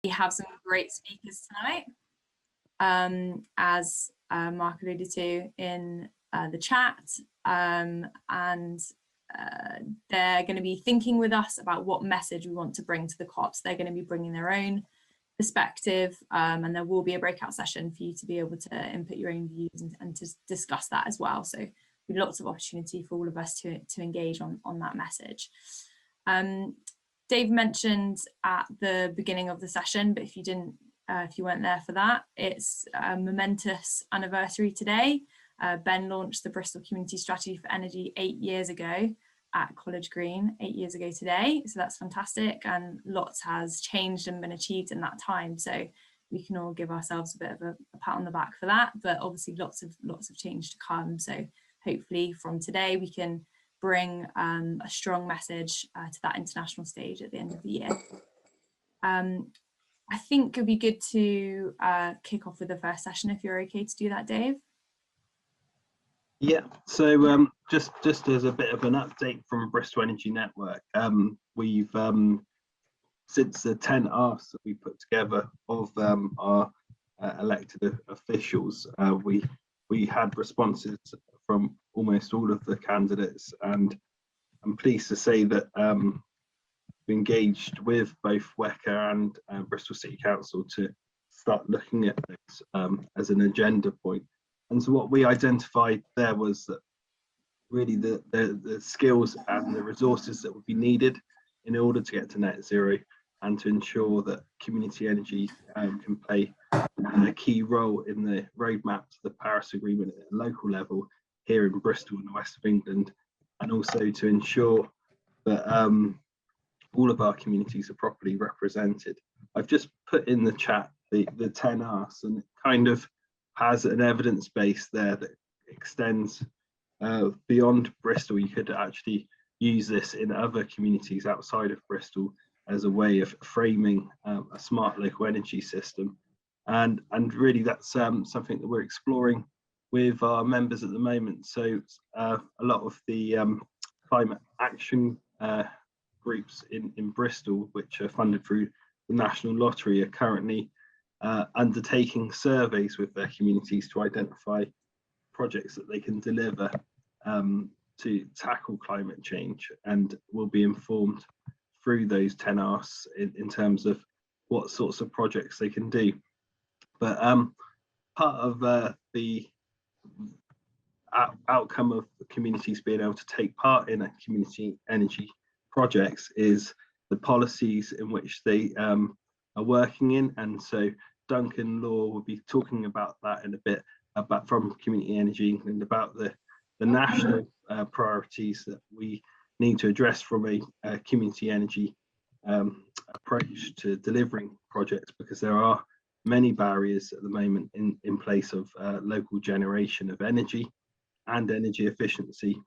We have some great speakers tonight, as Mark alluded to in the chat, and they're going to be thinking with us about what message we want to bring to the COPs. They're going to be bringing their own perspective, and there will be a breakout session for you to be able to input your own views and to discuss that as well. So with lots of opportunity for all of us to engage on that message. Dave mentioned at the beginning of the session, but if you weren't there for that, it's a momentous anniversary today. Ben launched the Bristol Community Strategy for Energy 8 years ago at College Green, 8 years ago today. So that's fantastic, and lots has changed and been achieved in that time. So we can all give ourselves a bit of a pat on the back for that, but obviously lots of change to come. So hopefully from today we can bring a strong message to that international stage at the end of the year. I think it'd be good to kick off with the first session, if you're okay to do that, Dave. Yeah, so just as a bit of an update from Bristol Energy Network, we've since the 10 asks that we put together of our elected officials, we had responses from almost all of the candidates, and I'm pleased to say that we engaged with both WECA and Bristol City Council to start looking at this as an agenda point. And so what we identified there was that really the skills and the resources that would be needed in order to get to net zero and to ensure that community energy can play a key role in the roadmap to the Paris Agreement at a local level here in Bristol in the west of England, and also to ensure that all of our communities are properly represented. I've just put in the chat the 10 asks, and it kind of has an evidence base there that extends beyond Bristol. You could actually use this in other communities outside of Bristol as a way of framing a smart local energy system. And really that's something that we're exploring with our members at the moment. So a lot of the climate action groups in Bristol, which are funded through the National Lottery, are currently undertaking surveys with their communities to identify projects that they can deliver to tackle climate change, and will be informed through those 10 asks in terms of what sorts of projects they can do. But part of the outcome of the communities being able to take part in a community energy projects is the policies in which they are working in. And so Duncan Law will be talking about that in a bit, about from Community Energy England, about the national priorities that we need to address from a community energy approach to delivering projects, because there are many barriers at the moment in place of local generation of energy and energy efficiency.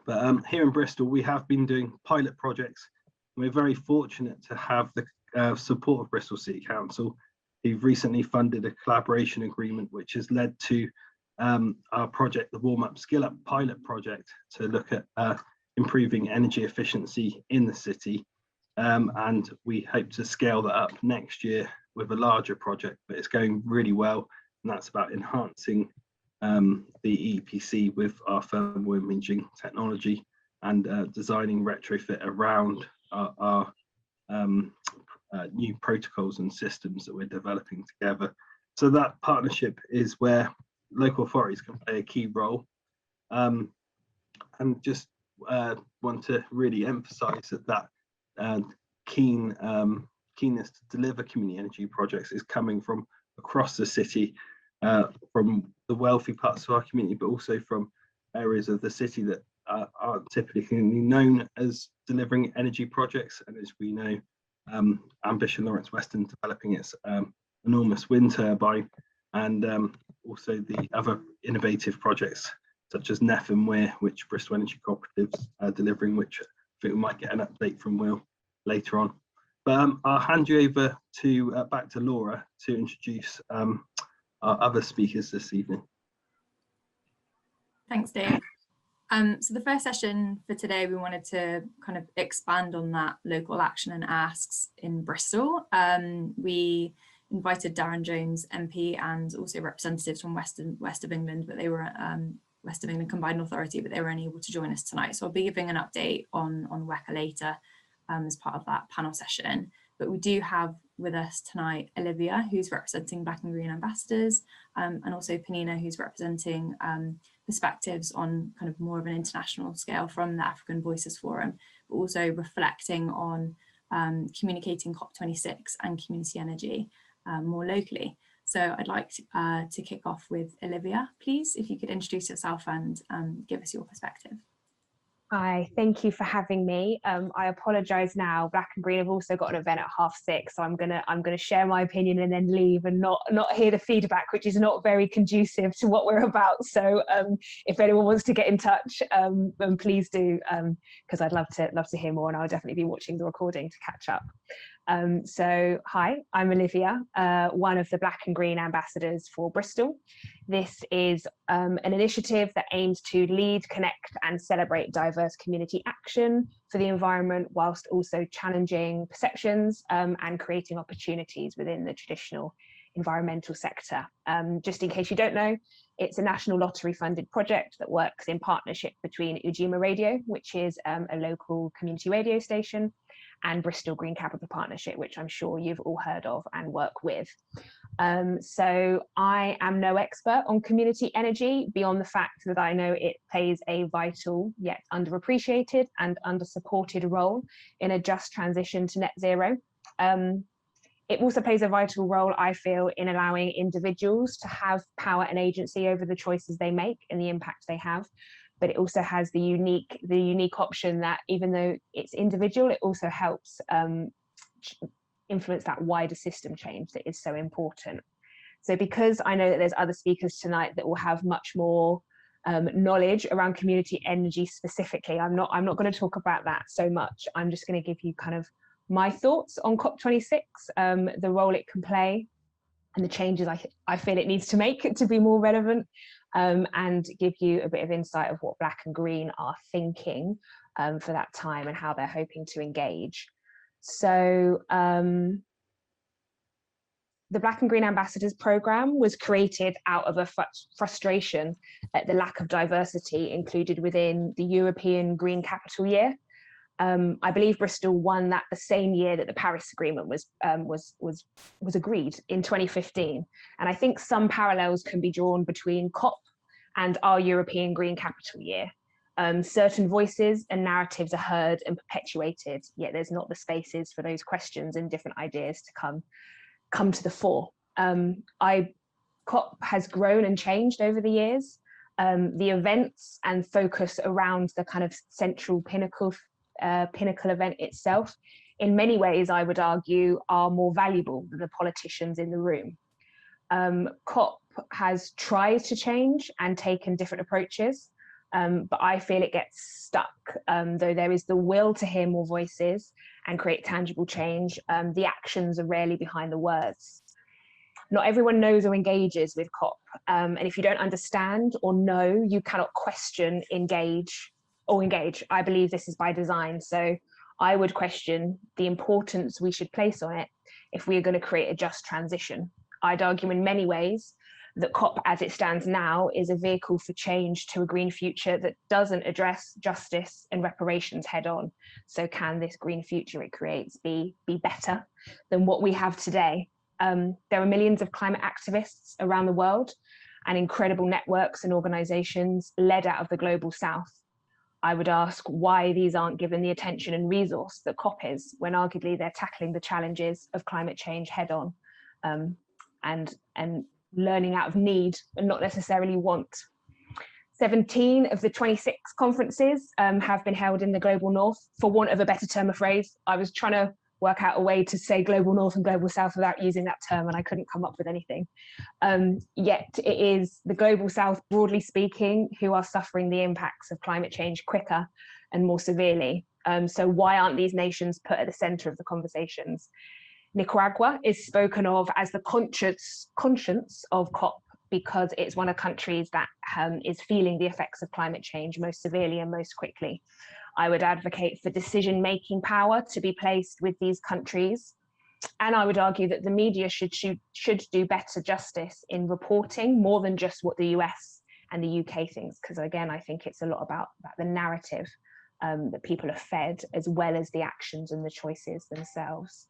But here in Bristol, we have been doing pilot projects. We're very fortunate to have the support of Bristol City Council, who've recently funded a collaboration agreement which has led to our project, the Warm Up Skill Up pilot project, to look at improving energy efficiency in the city. And we hope to scale that up next year with a larger project, but it's going really well. And that's about enhancing the EPC with our thermal imaging technology and designing retrofit around our new protocols and systems that we're developing together. So that partnership is where local authorities can play a key role. And just want to really emphasize that keenness to deliver community energy projects is coming from across the city, from the wealthy parts of our community, but also from areas of the city that aren't typically known as delivering energy projects. And as we know, Ambition Lawrence Western developing its enormous wind turbine, and also the other innovative projects such as Neff and Weir, which Bristol Energy Cooperatives are delivering, which I think we might get an update from Will later on. But I'll hand you over to back to Laura to introduce our other speakers this evening. Thanks, Dave. So the first session for today, we wanted to kind of expand on that local action and asks in Bristol. We invited Darren Jones MP and also representatives from West of England, but they were West of England Combined Authority, but they were unable to join us tonight. So I'll be giving an update on WECA later as part of that panel session. But we do have with us tonight Olivia, who's representing Black and Green Ambassadors, and also Penina, who's representing perspectives on kind of more of an international scale from the African Voices Forum, but also reflecting on communicating COP26 and community energy more locally. So I'd like to kick off with Olivia, please, if you could introduce yourself and give us your perspective. Hi, thank you for having me. I apologise now. Black and Green have also got an event at 6:30, so I'm gonna share my opinion and then leave and not hear the feedback, which is not very conducive to what we're about. So if anyone wants to get in touch, then please do, because I'd love to hear more, and I'll definitely be watching the recording to catch up. So hi, I'm Olivia, one of the Black and Green Ambassadors for Bristol. This is an initiative that aims to lead, connect and celebrate diverse community action for the environment, whilst also challenging perceptions and creating opportunities within the traditional environmental sector. Just in case you don't know, it's a national lottery funded project that works in partnership between Ujima Radio, which is a local community radio station, and Bristol Green Capital Partnership, which I'm sure you've all heard of and work with. So I am no expert on community energy beyond the fact that I know it plays a vital yet underappreciated and under-supported role in a just transition to net zero. It also plays a vital role, I feel, in allowing individuals to have power and agency over the choices they make and the impact they have. But it also has the unique option that even though it's individual, it also helps influence that wider system change that is so important. So because I know that there's other speakers tonight that will have much more knowledge around community energy specifically, I'm not going to talk about that so much. I'm just going to give you kind of my thoughts on COP26, the role it can play and the changes I feel it needs to make to be more relevant, and give you a bit of insight of what Black and Green are thinking for that time and how they're hoping to engage. So the Black and Green Ambassadors programme was created out of a frustration at the lack of diversity included within the European Green Capital Year. I believe Bristol won that the same year that the Paris Agreement was agreed in 2015, and I think some parallels can be drawn between COP and our European Green Capital Year. Certain voices and narratives are heard and perpetuated, yet there's not the spaces for those questions and different ideas to come to the fore. COP has grown and changed over the years. The events and focus around the kind of central pinnacle event itself, in many ways, I would argue, are more valuable than the politicians in the room. COP has tried to change and taken different approaches, but I feel it gets stuck. Though there is the will to hear more voices and create tangible change, the actions are rarely behind the words. Not everyone knows or engages with COP, and if you don't understand or know, you cannot question, engage. I believe this is by design, so I would question the importance we should place on it if we are going to create a just transition. I'd argue in many ways that COP as it stands now is a vehicle for change to a green future that doesn't address justice and reparations head on. So can this green future it creates be better than what we have today? There are millions of climate activists around the world and incredible networks and organizations led out of the global south. I would ask why these aren't given the attention and resource that COP is, when arguably they're tackling the challenges of climate change head on, and learning out of need and not necessarily want. 17 of the 26 conferences have been held in the Global North, for want of a better term of phrase. I was trying to work out a way to say Global North and Global South without using that term, and I couldn't come up with anything. Yet it is the Global South, broadly speaking, who are suffering the impacts of climate change quicker and more severely. So why aren't these nations put at the centre of the conversations? Nicaragua is spoken of as the conscience of COP because it's one of the countries that is feeling the effects of climate change most severely and most quickly. I would advocate for decision-making power to be placed with these countries. And I would argue that the media should do better justice in reporting more than just what the US and the UK thinks, because again, I think it's a lot about the narrative that people are fed, as well as the actions and the choices themselves.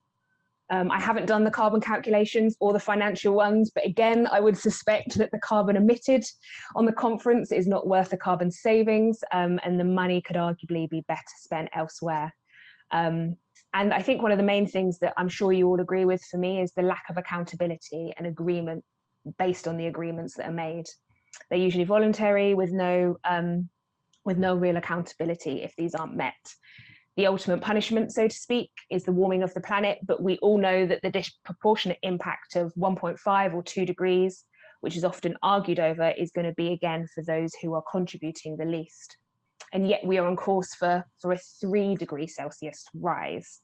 I haven't done the carbon calculations or the financial ones, but again, I would suspect that the carbon emitted on the conference is not worth the carbon savings, and the money could arguably be better spent elsewhere. And I think one of the main things that I'm sure you all agree with for me is the lack of accountability and agreement based on the agreements that are made. They're usually voluntary with no real accountability if these aren't met. The ultimate punishment, so to speak, is the warming of the planet, but we all know that the disproportionate impact of 1.5 or 2 degrees, which is often argued over, is going to be again for those who are contributing the least. And yet we are on course for a 3 degrees Celsius rise.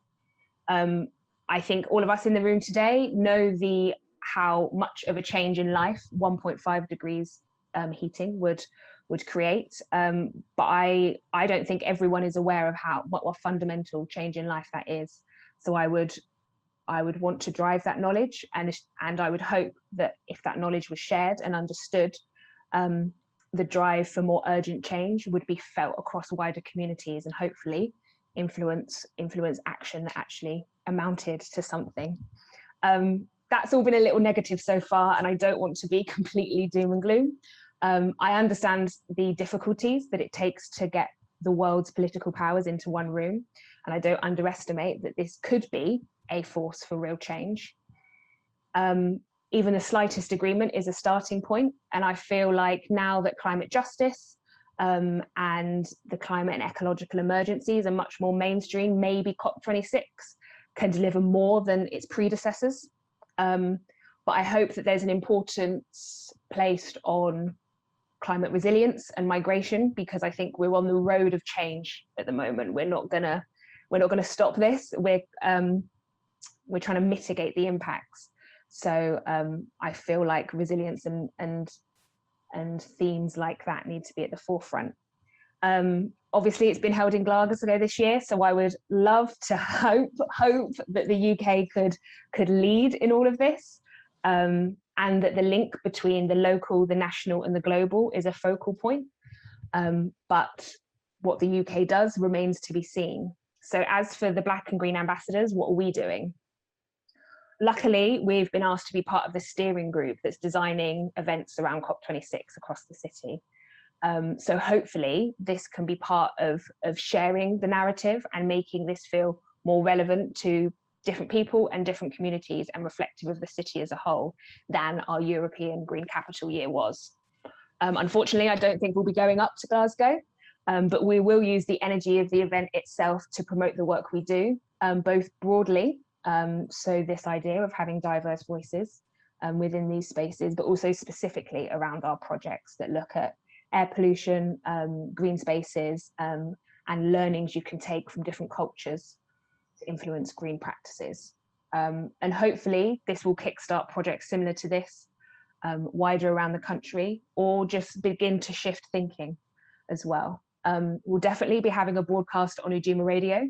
I think all of us in the room today know how much of a change in life 1.5 degrees heating would create, but I don't think everyone is aware of what fundamental change in life that is. So I would want to drive that knowledge, and I would hope that if that knowledge was shared and understood, the drive for more urgent change would be felt across wider communities and hopefully influence action that actually amounted to something. That's all been a little negative so far, and I don't want to be completely doom and gloom. I understand the difficulties that it takes to get the world's political powers into one room, and I don't underestimate that this could be a force for real change. Even the slightest agreement is a starting point, and I feel like now that climate justice and the climate and ecological emergencies are much more mainstream, maybe COP26 can deliver more than its predecessors. But I hope that there's an importance placed on climate resilience and migration, because I think we're on the road of change at the moment. We're not gonna stop this. We're trying to mitigate the impacts. So I feel like resilience and themes like that need to be at the forefront. Obviously, it's been held in Glasgow this year, so I would love to hope that the UK could lead in all of this. And that the link between the local, the national and the global is a focal point. But what the UK does remains to be seen. So as for the Black and Green ambassadors, what are we doing? Luckily, we've been asked to be part of the steering group that's designing events around COP26 across the city. So hopefully this can be part of sharing the narrative and making this feel more relevant to different people and different communities and reflective of the city as a whole than our European Green Capital Year was. Unfortunately, I don't think we'll be going up to Glasgow, but we will use the energy of the event itself to promote the work we do, both broadly, so this idea of having diverse voices within these spaces, but also specifically around our projects that look at air pollution, green spaces, and learnings you can take from different cultures to influence green practices. And hopefully this will kickstart projects similar to this wider around the country, or just begin to shift thinking as well. We'll definitely be having a broadcast on Ujima Radio,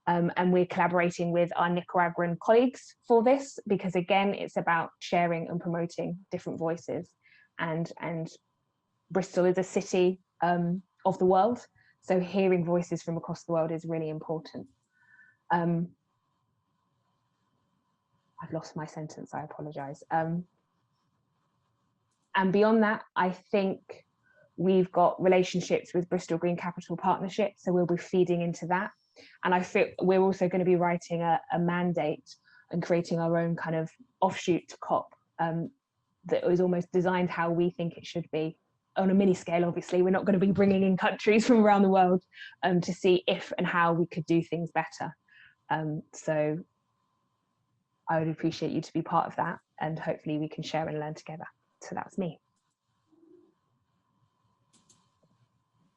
and we're collaborating with our Nicaraguan colleagues for this, because again, it's about sharing and promoting different voices. And Bristol is a city of the world, so hearing voices from across the world is really important. I've lost my sentence, I apologize. And beyond that, I think we've got relationships with Bristol Green Capital Partnership, so we'll be feeding into that. And I feel we're also going to be writing a mandate and creating our own kind of offshoot COP that is almost designed how we think it should be. On a mini scale, obviously, we're not going to be bringing in countries from around the world to see if and how we could do things better. So I would appreciate you to be part of that, and hopefully we can share and learn together. So that's me.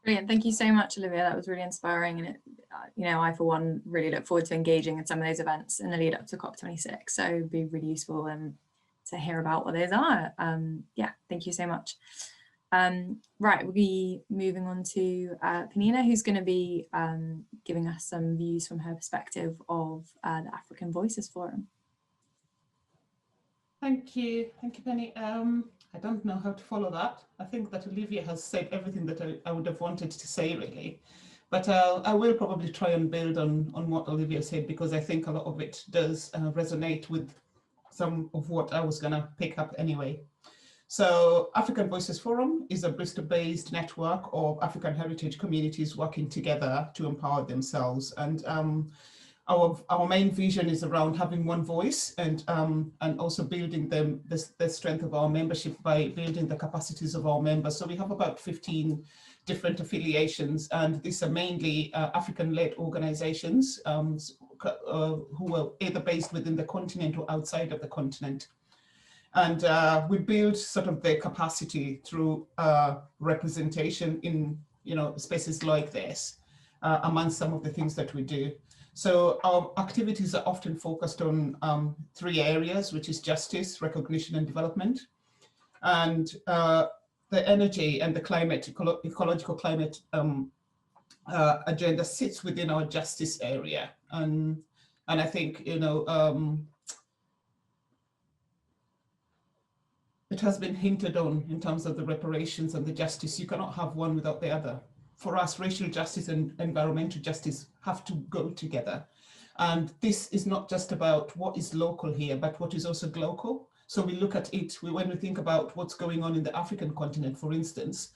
Brilliant. Thank you so much, Olivia. That was really inspiring. And I, for one, really look forward to engaging in some of those events in the lead up to COP26. So it'd be really useful hear about what those are. Yeah, thank you so much. Right, we'll be moving on to Penina, who's going to be giving us some views from her perspective of the African Voices Forum. Thank you, Penny. I don't know how to follow that. I think that Olivia has said everything that I would have wanted to say, really. But I will probably try and build on what Olivia said, because I think a lot of it does resonate with some of what I was going to pick up anyway. So African Voices Forum is a Bristol-based network of African heritage communities working together to empower themselves. And our main vision is around having one voice and also building the strength of our membership by building the capacities of our members. So we have about 15 different affiliations, and these are mainly African-led organizations who are either based within the continent or outside of the continent. And we build sort of the capacity through representation in spaces like this, among some of the things that we do. So our activities are often focused on 3 areas, which is justice, recognition, and development. And the energy and the climate, ecological climate agenda sits within our justice area. And I think, it has been hinted on in terms of the reparations and the justice. You cannot have one without the other. For us, racial justice and environmental justice have to go together. And this is not just about what is local here, but what is also global. So we look at it, when we think about what's going on in the African continent, for instance,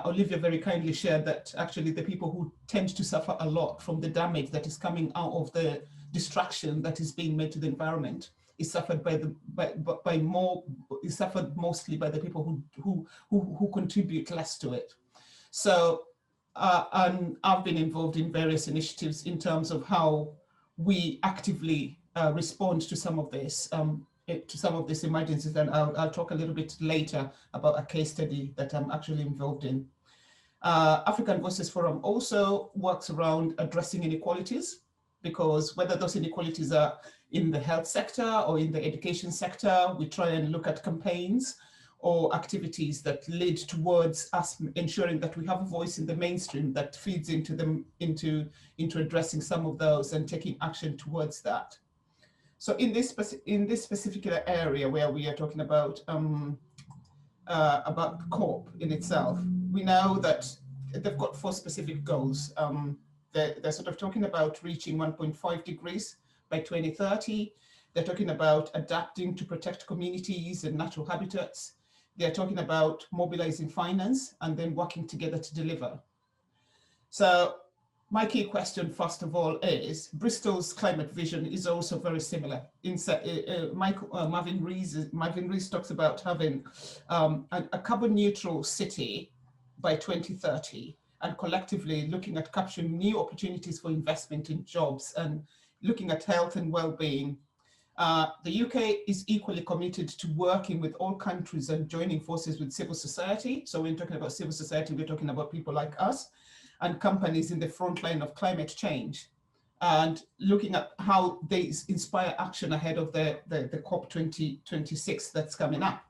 Olivia very kindly shared that actually the people who tend to suffer a lot from the damage that is coming out of the destruction that is being made to the environment is suffered is suffered mostly by the people who contribute less to it. So and I've been involved in various initiatives in terms of how we actively respond to some of this emergencies, and I'll talk a little bit later about a case study that I'm actually involved in. African Voices Forum also works around addressing inequalities, because whether those inequalities are in the health sector or in the education sector, we try and look at campaigns or activities that lead towards us ensuring that we have a voice in the mainstream that feeds into addressing some of those and taking action towards that. So in this specific area where we are talking about COP in itself, we know that they've got 4 specific goals. They're sort of talking about reaching 1.5 degrees by 2030. They're talking about adapting to protect communities and natural habitats. They're talking about mobilizing finance and then working together to deliver. So my key question, first of all, is Bristol's climate vision is also very similar. Marvin Rees talks about having a carbon neutral city by 2030, and collectively looking at capturing new opportunities for investment in jobs and looking at health and well-being. The UK is equally committed to working with all countries and joining forces with civil society. So when we're talking about civil society, we're talking about people like us and companies in the front line of climate change, and looking at how they inspire action ahead of the COP26 that's coming up.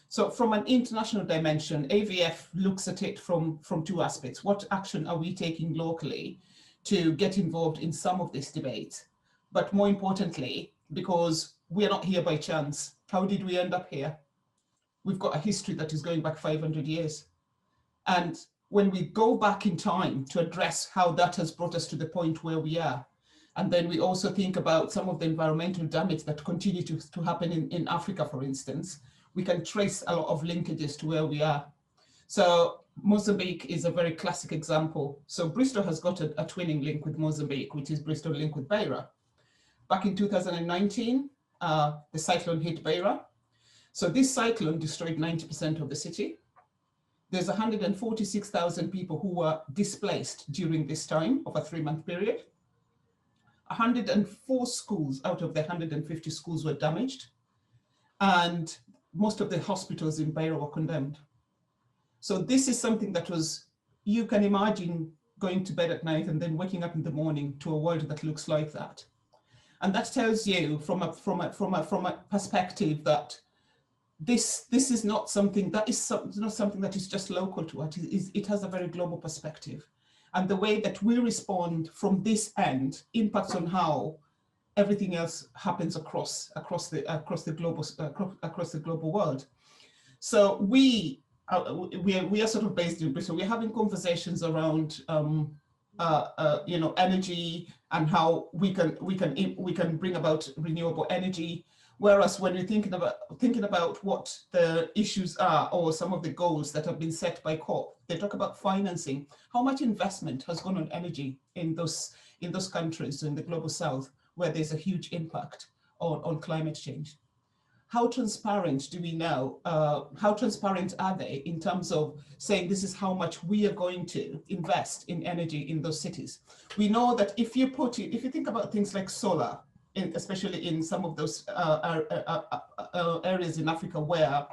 So from an international dimension, AVF looks at it from 2 aspects. What action are we taking locally to get involved in some of this debate? But more importantly, because we're not here by chance, how did we end up here? We've got a history that is going back 500 years. And when we go back in time to address how that has brought us to the point where we are, and then we also think about some of the environmental damage that continue to happen in Africa, for instance, we can trace a lot of linkages to where we are. So Mozambique is a very classic example. So Bristol has got a twinning link with Mozambique, which is Bristol link with Beira. Back in 2019, the cyclone hit Beira. So this cyclone destroyed 90% of the city. There's 146,000 people who were displaced during this time of a 3-month period. 104 schools out of the 150 schools were damaged. And most of the hospitals in Beira were condemned. So this is something that was, you can imagine going to bed at night and then waking up in the morning to a world that looks like that. And that tells you from a perspective that this is not something that is not something that is just local to us. It has a very global perspective, and the way that we respond from this end impacts on how everything else happens across the global world. So we are sort of based in Bristol. We're having conversations around energy and how we can bring about renewable energy. Whereas when we're thinking about what the issues are or some of the goals that have been set by COP, they talk about financing. How much investment has gone on energy in those countries in the global south where there's a huge impact on climate change? How transparent do we know? How transparent are they in terms of saying this is how much we are going to invest in energy in those cities? We know that if you think about things like solar, especially in some of those areas in Africa where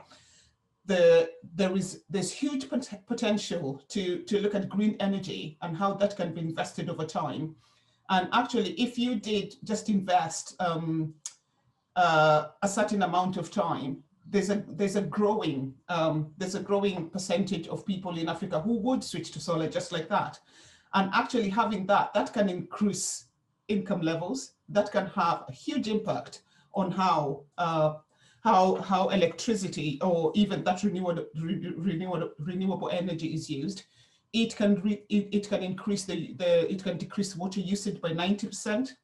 there's huge potential to look at green energy and how that can be invested over time. And actually, if you did just invest a certain amount of time, there's a growing percentage of people in Africa who would switch to solar just like that. And actually having that can increase income levels, that can have a huge impact on how electricity or even that renewable energy is used. It can decrease water usage by 90%,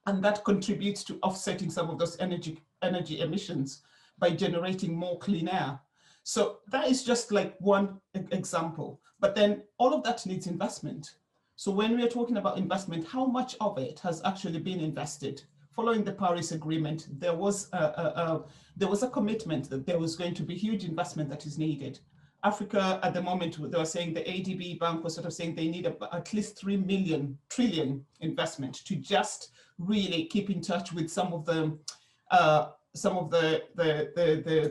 and that contributes to offsetting some of those energy emissions by generating more clean air. So that is just like one example, but then all of that needs investment. So when we are talking about investment, how much of it has actually been invested? Following the Paris Agreement, there was a commitment that there was going to be huge investment that is needed. Africa at the moment, they were saying the ADB bank was sort of saying they need at least 3 trillion investment to just really keep in touch with some of the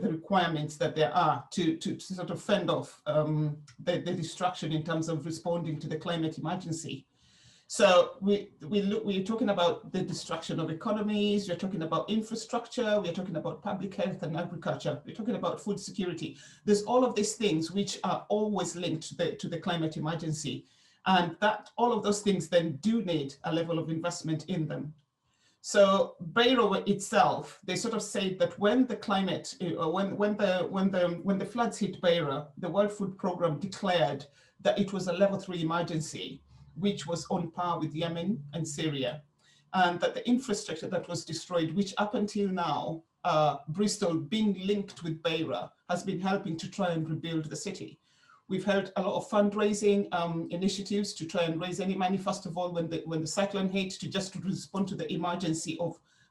requirements that there are to sort of fend off the destruction in terms of responding to the climate emergency. So we're talking about the destruction of economies, we're talking about infrastructure, we're talking about public health and agriculture, we're talking about food security. There's all of these things which are always linked to the climate emergency. And that all of those things then do need a level of investment in them. So Beira itself, they sort of say that when the climate, when the floods hit Beira, the World Food Programme declared that it was a level 3 emergency, which was on par with Yemen and Syria, and that the infrastructure that was destroyed, which up until now, Bristol being linked with Beira, has been helping to try and rebuild the city. We've held a lot of fundraising initiatives to try and raise any money, first of all, when the cyclone hit, to just respond to the emergency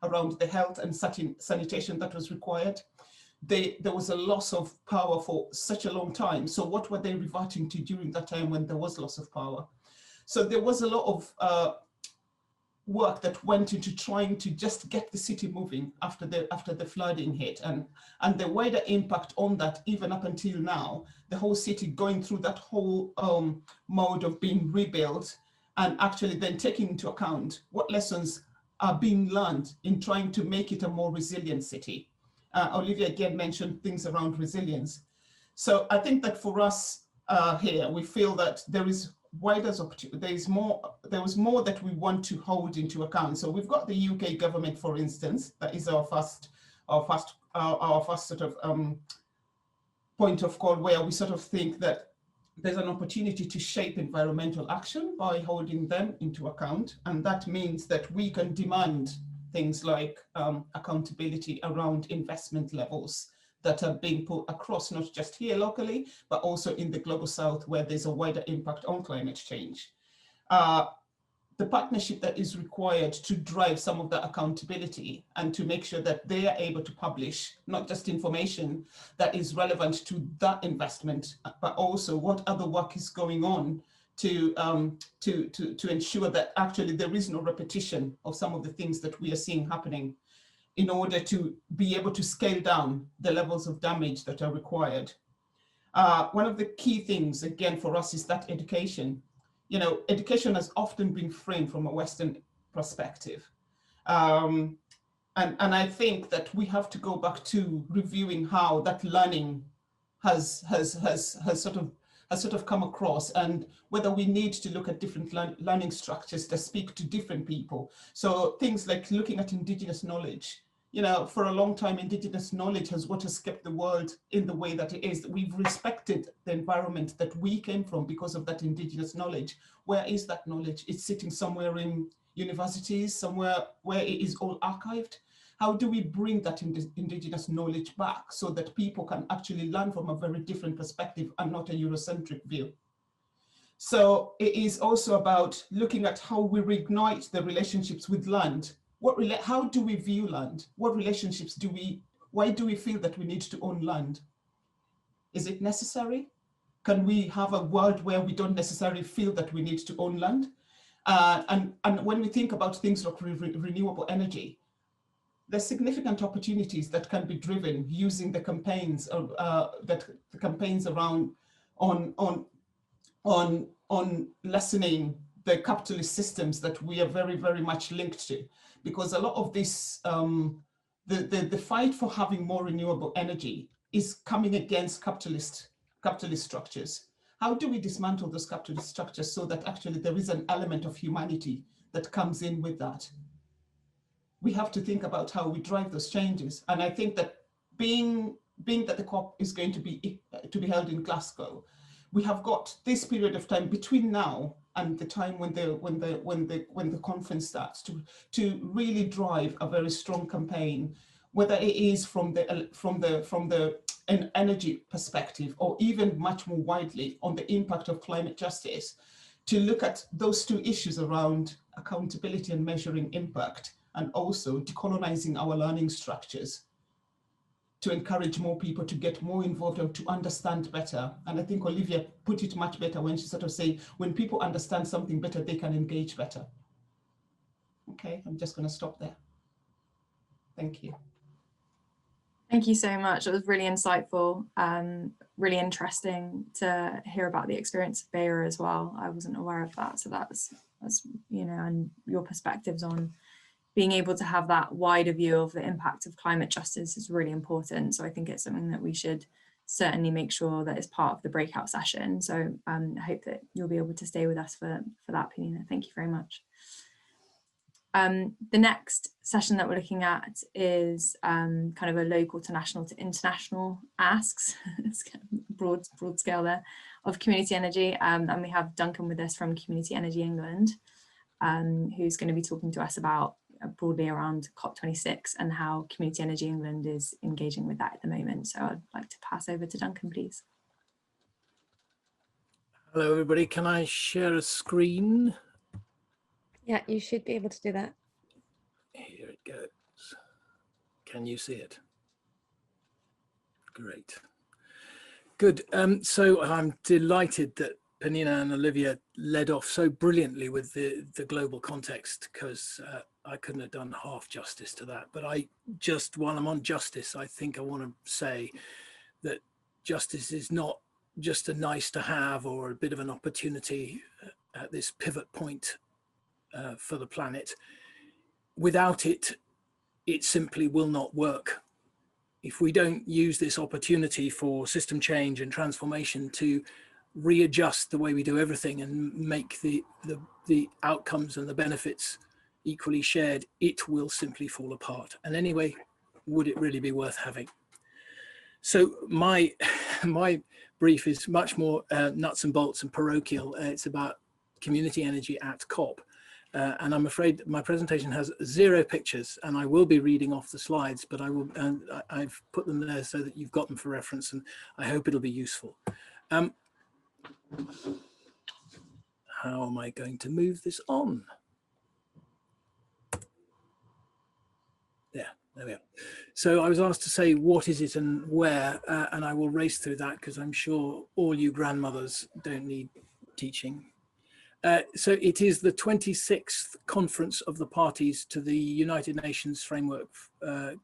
around the health and sanitation that was required. There was a loss of power for such a long time. So what were they reverting to during that time when there was loss of power? So there was a lot of work that went into trying to just get the city moving after the flooding hit, and the wider impact on that, even up until now, the whole city going through that whole mode of being rebuilt, and actually then taking into account what lessons are being learned in trying to make it a more resilient city. Olivia again mentioned things around resilience. So I think that for us here, we feel that there is wider opportunity. There was more that we want to hold into account. So we've got the UK government, for instance, that is our first sort of point of call, where we sort of think that there's an opportunity to shape environmental action by holding them into account. And that means that we can demand things like accountability around investment levels that are being put across, not just here locally, but also in the global south, where there's a wider impact on climate change. The partnership that is required to drive some of that accountability and to make sure that they are able to publish not just information that is relevant to that investment, but also what other work is going on to ensure that actually there is no repetition of some of the things that we are seeing happening, in order to be able to scale down the levels of damage that are required. One of the key things, again, for us is that education. You know, education has often been framed from a Western perspective. And And I think that we have to go back to reviewing how that learning has sort of come across, and whether we need to look at different learning structures that speak to different people. So things like looking at Indigenous knowledge. You know, for a long time, Indigenous knowledge has what has kept the world in the way that it is. We've respected the environment that we came from because of that Indigenous knowledge. Where is that knowledge? It's sitting somewhere in universities, somewhere where it is all archived. How do we bring that Indigenous knowledge back so that people can actually learn from a very different perspective and not a Eurocentric view? So it is also about looking at how we reignite the relationships with land. How do we view land? What relationships do we, why do we feel that we need to own land? Is it necessary? Can we have a world where we don't necessarily feel that we need to own land? And when we think about things like renewable energy, there's significant opportunities that can be driven using the campaigns around on lessening the capitalist systems that we are very, very much linked to. Because a lot of this, the fight for having more renewable energy is coming against capitalist structures. How do we dismantle those capitalist structures so that actually there is an element of humanity that comes in with that? We have to think about how we drive those changes. And I think that being that the COP is going to be held in Glasgow, we have got this period of time between now and the time when the conference starts to really drive a very strong campaign, whether it is from an energy perspective or even much more widely on the impact of climate justice, to look at those two issues around accountability and measuring impact, and also decolonizing our learning structures to encourage more people to get more involved and to understand better. And I think Olivia put it much better when she sort of said, when people understand something better, they can engage better. Okay, I'm just going to stop there. Thank you. Thank you so much. It was really insightful, really interesting to hear about the experience of Beira as well. I wasn't aware of that. So that's you know, and your perspectives on being able to have that wider view of the impact of climate justice is really important. So I think it's something that we should certainly make sure that is part of the breakout session. So I hope that you'll be able to stay with us for that, Penina. Thank you very much. The next session that we're looking at is kind of a local to national to international asks, it's kind of broad scale there, of community energy. And we have Duncan with us from Community Energy England, who's going to be talking to us about broadly around COP26 and how Community Energy England is engaging with that at the moment. So I'd like to pass over to Duncan, please. Hello, everybody. Can I share a screen? Yeah, you should be able to do that. Here it goes. Can you see it? Great. Good. So I'm delighted that Penina and Olivia led off so brilliantly with the global context, because I couldn't have done half justice to that. But while I'm on justice, I think I want to say that justice is not just a nice to have or a bit of an opportunity at this pivot point for the planet. Without it, it simply will not work. If we don't use this opportunity for system change and transformation to readjust the way we do everything and make the outcomes and the benefits equally shared, it will simply fall apart. And anyway, would it really be worth having? So my brief is much more nuts and bolts and parochial. It's about community energy at COP. And I'm afraid my presentation has 0 pictures, and I will be reading off the slides, but I've put them there so that you've got them for reference, and I hope it'll be useful. How am I going to move this on? There we are. So I was asked to say what is it and where, and I will race through that because I'm sure all you grandmothers don't need teaching. So it is the 26th conference of the parties to the United Nations Framework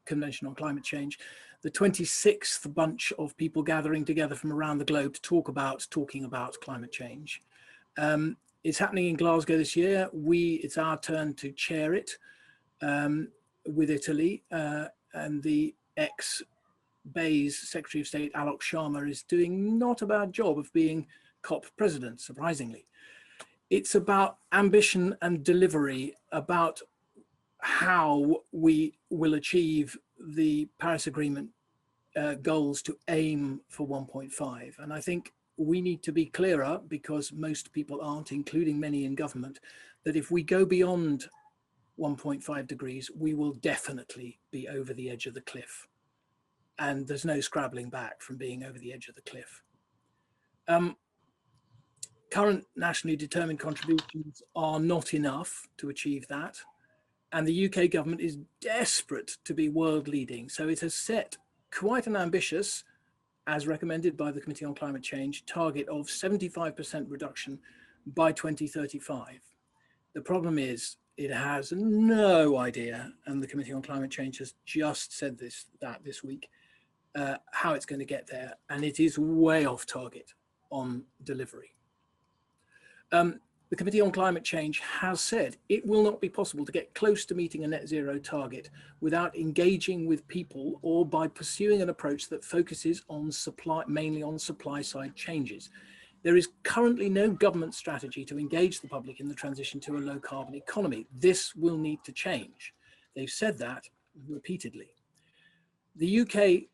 Convention on Climate Change, the 26th bunch of people gathering together from around the globe to talking about climate change. It's happening in Glasgow this year. It's our turn to chair it. with Italy, and the ex-Bayes Secretary of State Alok Sharma is doing not a bad job of being COP president, surprisingly. It's about ambition and delivery, about how we will achieve the Paris Agreement goals to aim for 1.5. And I think we need to be clearer, because most people aren't, including many in government, that if we go beyond 1.5 degrees, we will definitely be over the edge of the cliff. And there's no scrabbling back from being over the edge of the cliff. Current nationally determined contributions are not enough to achieve that. And the UK government is desperate to be world leading. So it has set quite an ambitious, as recommended by the Committee on Climate Change, target of 75% reduction by 2035. The problem is it has no idea, and the Committee on Climate Change has just said that this week, how it's going to get there, and it is way off target on delivery. The Committee on Climate Change has said it will not be possible to get close to meeting a net zero target without engaging with people or by pursuing an approach that focuses on mainly on supply side changes. There is currently no government strategy to engage the public in the transition to a low carbon economy. This will need to change. They've said that repeatedly. The UK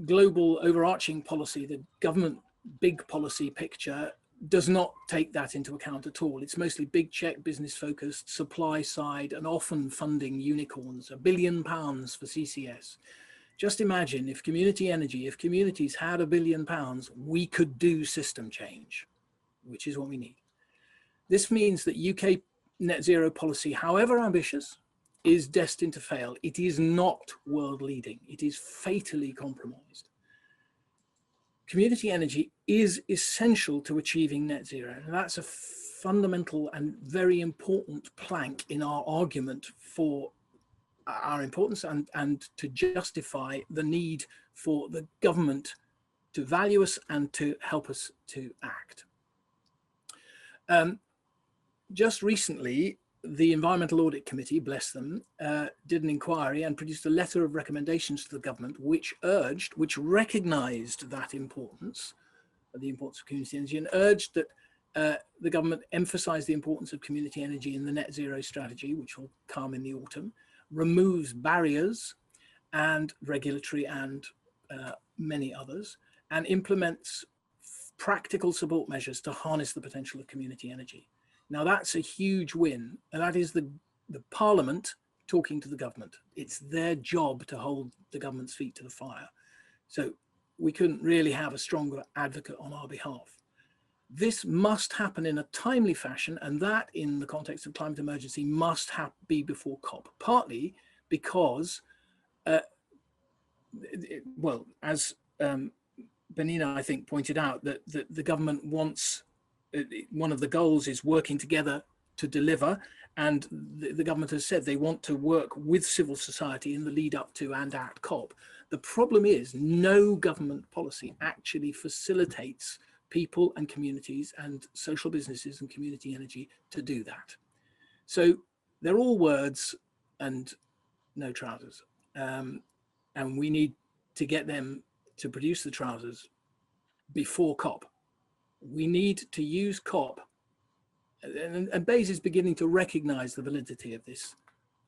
global overarching policy, the government big policy picture, does not take that into account at all. It's mostly big check, business focused, supply side, and often funding unicorns, £1 billion for CCS. Just imagine if community energy, if communities had £1 billion, we could do system change, which is what we need. This means that UK net zero policy, however ambitious, is destined to fail. It is not world leading. It is fatally compromised. Community energy is essential to achieving net zero. And that's a fundamental and very important plank in our argument for our importance and to justify the need for the government to value us and to help us to act. Just recently, the Environmental Audit Committee, bless them, did an inquiry and produced a letter of recommendations to the government, which recognized that importance, the importance of community energy, and urged that the government emphasize the importance of community energy in the net zero strategy, which will come in the autumn, removes barriers and regulatory and many others, and implements practical support measures to harness the potential of community energy. Now that's a huge win, and that is the Parliament talking to the government. It's their job to hold the government's feet to the fire. So we couldn't really have a stronger advocate on our behalf. This must happen in a timely fashion, and that in the context of climate emergency must be before COP, partly because, well, as Benina, I think, pointed out, that the government wants, one of the goals is working together to deliver, and the government has said they want to work with civil society in the lead up to and at COP. The problem is no government policy actually facilitates people and communities and social businesses and community energy to do that. So they're all words and no trousers. And we need to get them to produce the trousers before COP. We need to use COP, and Bayes is beginning to recognize the validity of this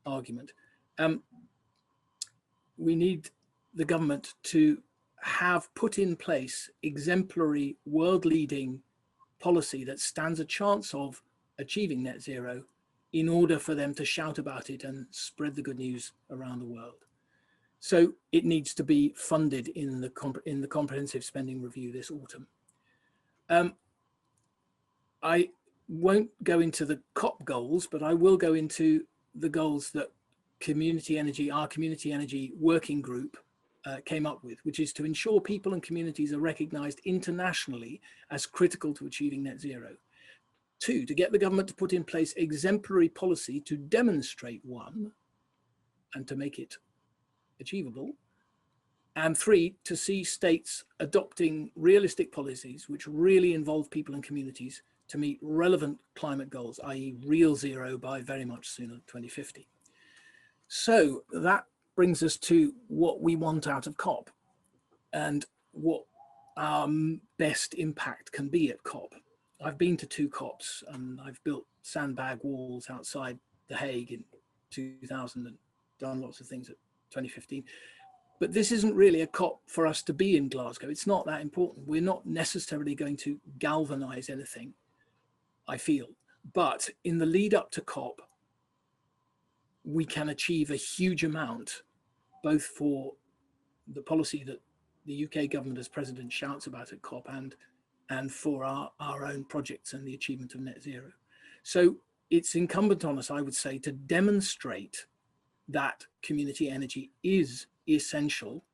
argument. We need the government to have put in place exemplary world-leading policy that stands a chance of achieving net zero in order for them to shout about it and spread the good news around the world. So it needs to be funded in the comprehensive spending review this autumn. I won't go into the COP goals, but I will go into the goals that our community energy working group came up with, which is to ensure people and communities are recognized internationally as critical to achieving net zero. 2, to get the government to put in place exemplary policy to demonstrate one and to make it achievable. And 3, to see states adopting realistic policies which really involve people and communities to meet relevant climate goals, i.e. real zero by very much sooner, 2050. So that brings us to what we want out of COP and what our best impact can be at COP. I've been to 2 COPs and I've built sandbag walls outside The Hague in 2000 and done lots of things at 2015. But this isn't really a COP for us to be in Glasgow. It's not that important. We're not necessarily going to galvanize anything, I feel. But in the lead up to COP, we can achieve a huge amount, both for the policy that the UK government as president shouts about at COP and for our own projects and the achievement of net zero. So it's incumbent on us, I would say, to demonstrate that community energy is essential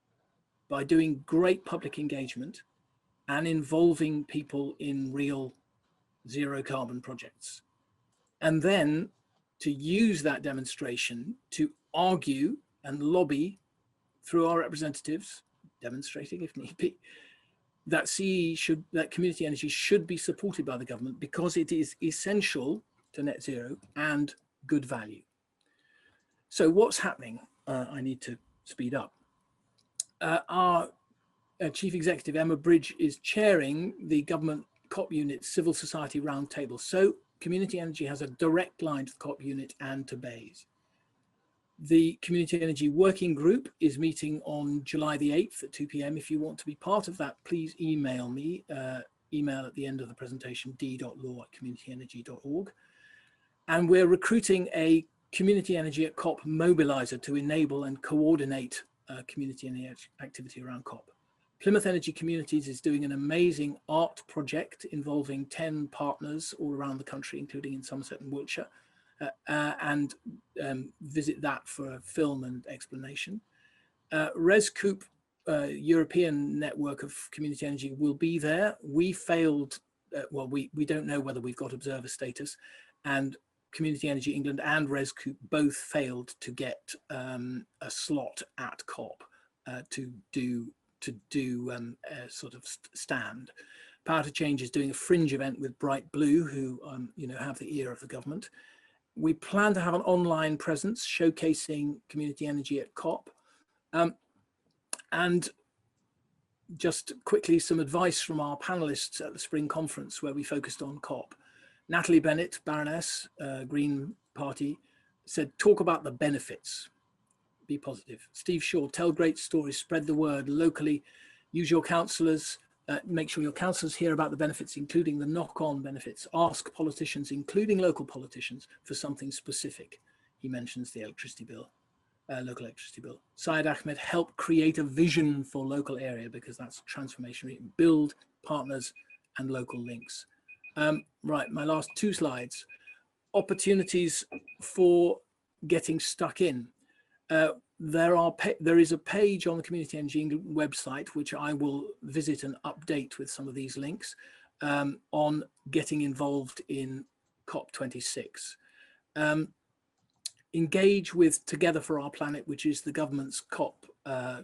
by doing great public engagement and involving people in real zero carbon projects. And then to use that demonstration to argue and lobby through our representatives, demonstrating if need be, that that community energy should be supported by the government because it is essential to net zero and good value. So what's happening? I need to speed up. Our Chief Executive, Emma Bridge, is chairing the government COP unit civil society roundtable. So community energy has a direct line to the COP unit and to BEIS. The Community Energy Working Group is meeting on July the 8th at 2 p.m. If you want to be part of that, please email me, email at the end of the presentation, d.law@communityenergy.org. And we're recruiting a community energy at COP mobilizer to enable and coordinate community energy activity around COP. Plymouth Energy Communities is doing an amazing art project involving 10 partners all around the country, including in Somerset and Wiltshire. And visit that for a film and explanation. ResCoop, European network of community energy, will be there. We failed, well, we don't know whether we've got observer status, and Community Energy England and ResCoop both failed to get a slot at COP to do a sort of stand. Power to Change is doing a fringe event with Bright Blue, who have the ear of the government. We plan to have an online presence showcasing community energy at COP. And just quickly, some advice from our panelists at the spring conference where we focused on COP. Natalie Bennett, Baroness, Green Party, said, talk about the benefits, be positive. Steve Shaw, tell great stories, spread the word locally, use your councillors, make sure your councillors hear about the benefits, including the knock-on benefits. Ask politicians, including local politicians, for something specific. He mentions the electricity bill, local electricity bill. Syed Ahmed, help create a vision for local area because that's transformation. Build partners and local links. Right, my last 2 slides. Opportunities for getting stuck in. There is a page on the Community Energy England website, which I will visit and update with some of these links on getting involved in COP26. Engage with Together for Our Planet, which is the government's COP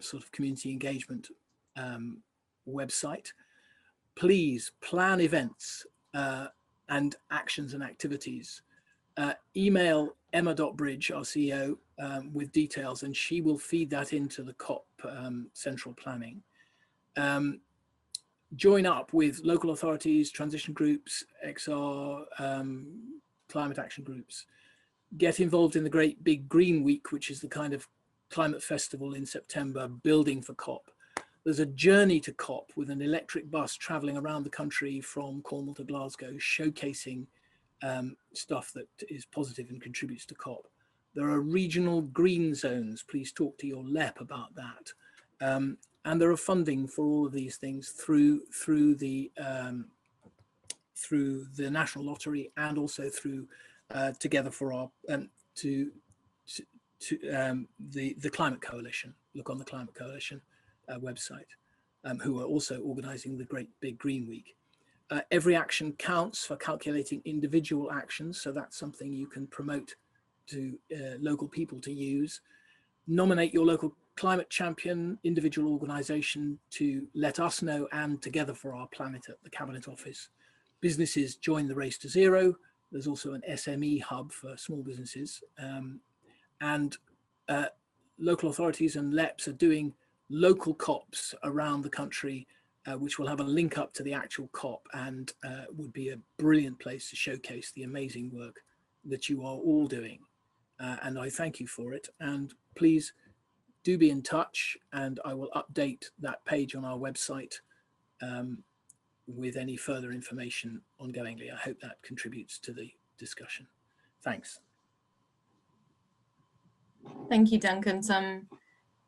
sort of community engagement website. Please plan events and actions and activities. Email Emma.Bridge, our CEO, with details, and she will feed that into the COP central planning. Join up with local authorities, transition groups, XR, climate action groups. Get involved in the Great Big Green Week, which is the kind of climate festival in September, building for COP. There's a journey to COP with an electric bus traveling around the country from Cornwall to Glasgow, showcasing stuff that is positive and contributes to COP. There are regional green zones. Please talk to your LEP about that. And there are funding for all of these things through the National Lottery and also through Together for Our the Climate Coalition. Look on the Climate Coalition website, who are also organising the Great Big Green Week. Every action counts for calculating individual actions, so that's something you can promote to local people to use. Nominate your local climate champion, individual organisation to let us know, and Together for Our Planet at the Cabinet Office. Businesses join the race to zero. There's also an SME hub for small businesses. And local authorities and LEPs are doing local COPs around the country, which will have a link up to the actual COP, and would be a brilliant place to showcase the amazing work that you are all doing. And I thank you for it. And please do be in touch, and I will update that page on our website with any further information ongoingly. I hope that contributes to the discussion. Thanks. Thank you, Duncan. Some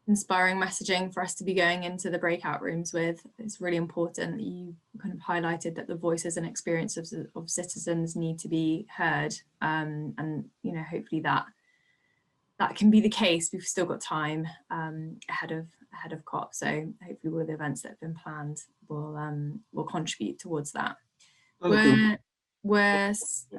inspiring messaging for us to be going into the breakout rooms with. It's really important that you kind of highlighted that the voices and experiences of citizens need to be heard, and you know, hopefully that can be the case. We've still got time ahead of COP, so hopefully all the events that have been planned will contribute towards that.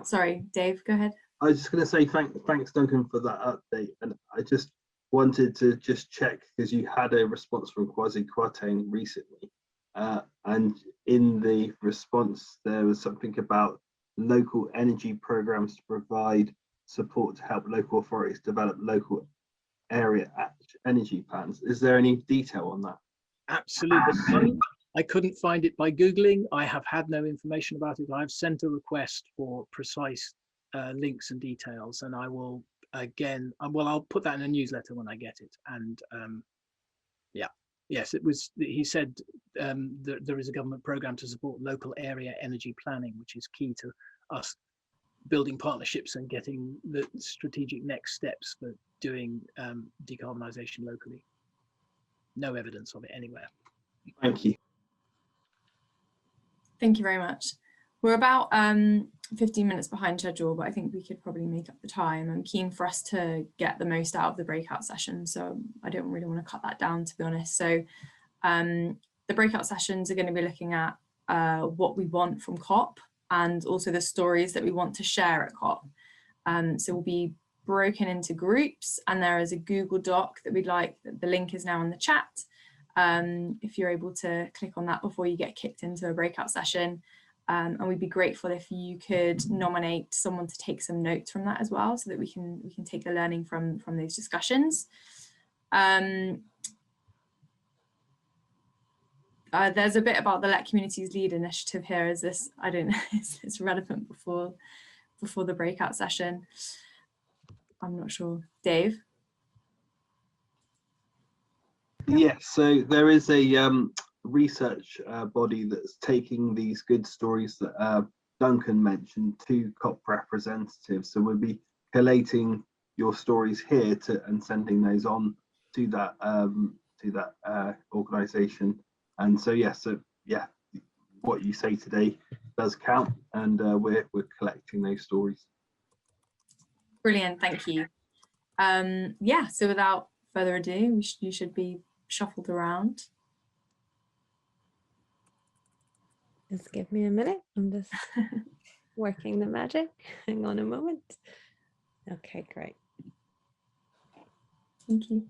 Sorry, Dave, go ahead. I was just going to say thanks, Duncan, for that update. And I just wanted to just check, because you had a response from Kwasi Kwarteng recently. And in the response, there was something about local energy programs to provide support to help local authorities develop local area energy plans. Is there any detail on that? Absolutely. I couldn't find it by Googling. I have had no information about it. I've sent a request for precise links and details, and I will again, well, I'll put that in a newsletter when I get it. And yes, it was, he said that there is a government program to support local area energy planning, which is key to us building partnerships and getting the strategic next steps for doing decarbonisation locally. No evidence of it anywhere. Thank you. Thank you very much. We're about 15 minutes behind schedule, but I think we could probably make up the time. I'm keen for us to get the most out of the breakout session, so I don't really want to cut that down, to be honest. So the breakout sessions are going to be looking at what we want from COP, and also the stories that we want to share at COP. So we'll be broken into groups, and there is a Google Doc that we'd like, the link is now in the chat. If you're able to click on that before you get kicked into a breakout session. And we'd be grateful if you could nominate someone to take some notes from that as well, so that we can take the learning from those discussions. There's a bit about the Let Communities Lead initiative here. Is this, I don't know, it's relevant before the breakout session? I'm not sure. Dave? Yes, so there is a research body that's taking these good stories that Duncan mentioned to COP representatives. So we'll be collating your stories here and sending those on to that organisation. And so yes, what you say today does count, and we're collecting those stories. Brilliant, thank you. Yeah, so without further ado, you should be shuffled around. Just give me a minute. I'm just working the magic. Hang on a moment. Okay, great. Thank you.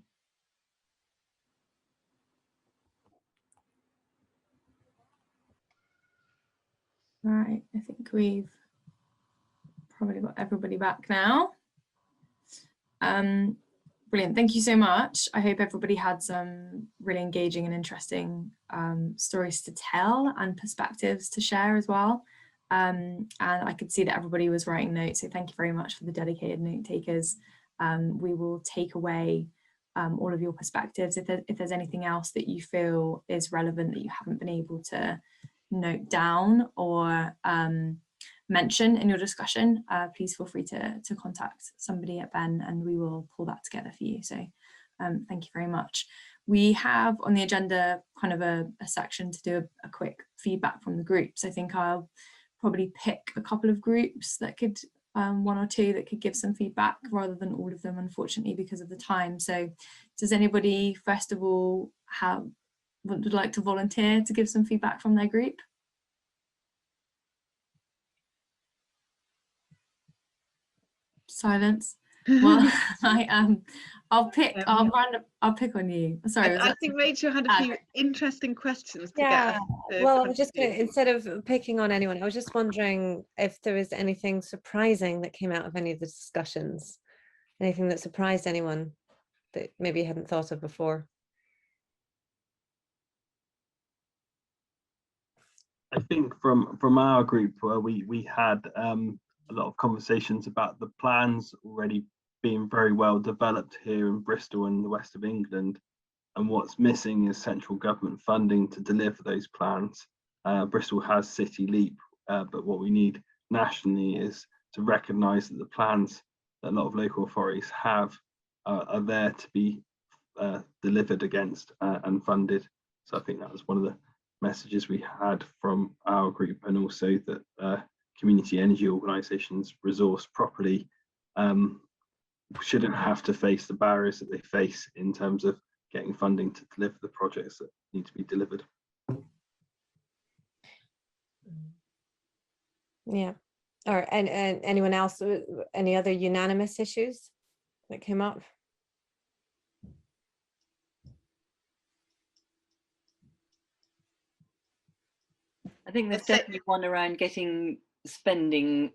All right, I think we've probably got everybody back now. Brilliant, thank you so much. I hope everybody had some really engaging and interesting stories to tell and perspectives to share as well. And I could see that everybody was writing notes, so thank you very much for the dedicated note takers. We will take away all of your perspectives. If there's anything else that you feel is relevant that you haven't been able to note down or mention in your discussion, please feel free to contact somebody at Ben and we will pull that together for you. So thank you very much. We have on the agenda kind of a section to do a quick feedback from the groups. I think I'll probably pick a couple of groups that could, one or two that could give some feedback rather than all of them, unfortunately, because of the time. So does anybody, first of all, would like to volunteer to give some feedback from their group? Silence. Well, I'll pick on you. Sorry. I think Rachel had a few interesting questions to get us to well, I was just going to, instead of picking on anyone, I was just wondering if there was anything surprising that came out of any of the discussions, anything that surprised anyone. that maybe you hadn't thought of before? I think from our group, where we had a lot of conversations about the plans already being very well developed here in Bristol and the west of England, and what's missing is central government funding to deliver those plans. Bristol has City Leap, but what we need nationally is to recognise that the plans that a lot of local authorities have are there to be delivered against and funded. So I think that was one of the messages we had from our group, and also that community energy organisations resourced properly shouldn't have to face the barriers that they face in terms of getting funding to deliver the projects that need to be delivered. Yeah. Or and anyone else? Any other unanimous issues that came up? I think there's definitely one around getting spending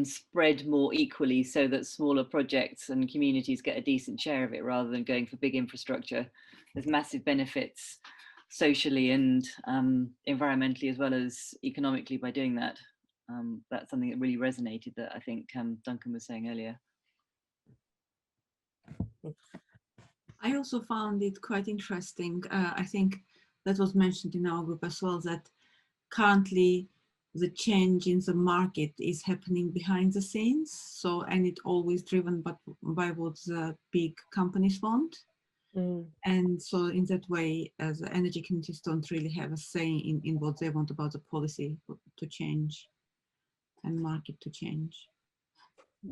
spread more equally, so that smaller projects and communities get a decent share of it rather than going for big infrastructure. There's massive benefits socially and environmentally as well as economically by doing that. That's something that really resonated, that I think Duncan was saying earlier. I also found it quite interesting. I think that was mentioned in our group as well, that currently the change in the market is happening behind the scenes. So, and it always driven by what the big companies want. And so in that way, as energy communities don't really have a say in what they want about the policy to change and market to change.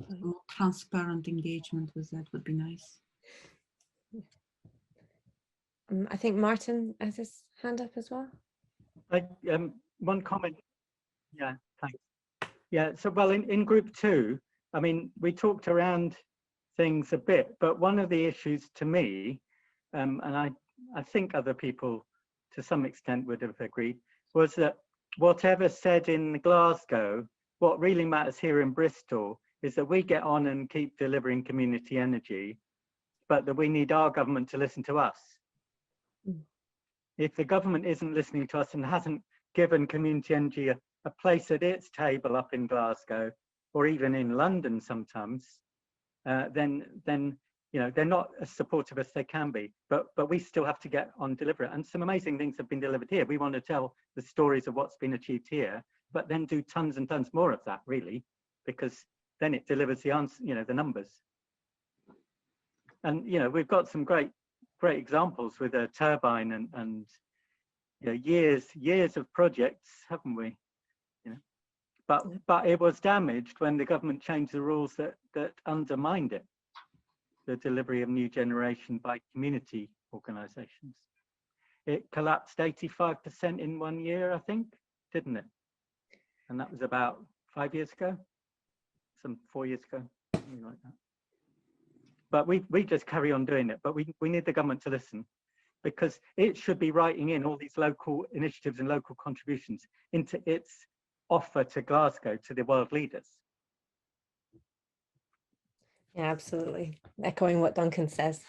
So more transparent engagement with that would be nice. I think Martin has his hand up as well. One comment. Yeah, thanks. Yeah, so well, in group 2, I mean, we talked around things a bit, but one of the issues to me, and I think other people to some extent would have agreed, was that whatever said in Glasgow, what really matters here in Bristol is that we get on and keep delivering community energy, but that we need our government to listen to us. If the government isn't listening to us and hasn't given community energy a place at its table up in Glasgow, or even in London sometimes, then you know, they're not as supportive as they can be. But we still have to get on deliver it. And some amazing things have been delivered here. We want to tell the stories of what's been achieved here, but then do tons and tons more of that, really, because then it delivers the answer, you know, the numbers. And you know, we've got some great examples with a turbine and you know, years of projects, haven't we? You know, but it was damaged when the government changed the rules that undermined it, the delivery of new generation by community organisations. It collapsed 85% in 1 year, I think, didn't it? And that was about 5 years ago, 4 years ago, something like that. But we just carry on doing it. But we need the government to listen, because it should be writing in all these local initiatives and local contributions into its offer to Glasgow, to the world leaders. Yeah, absolutely. Echoing what Duncan says.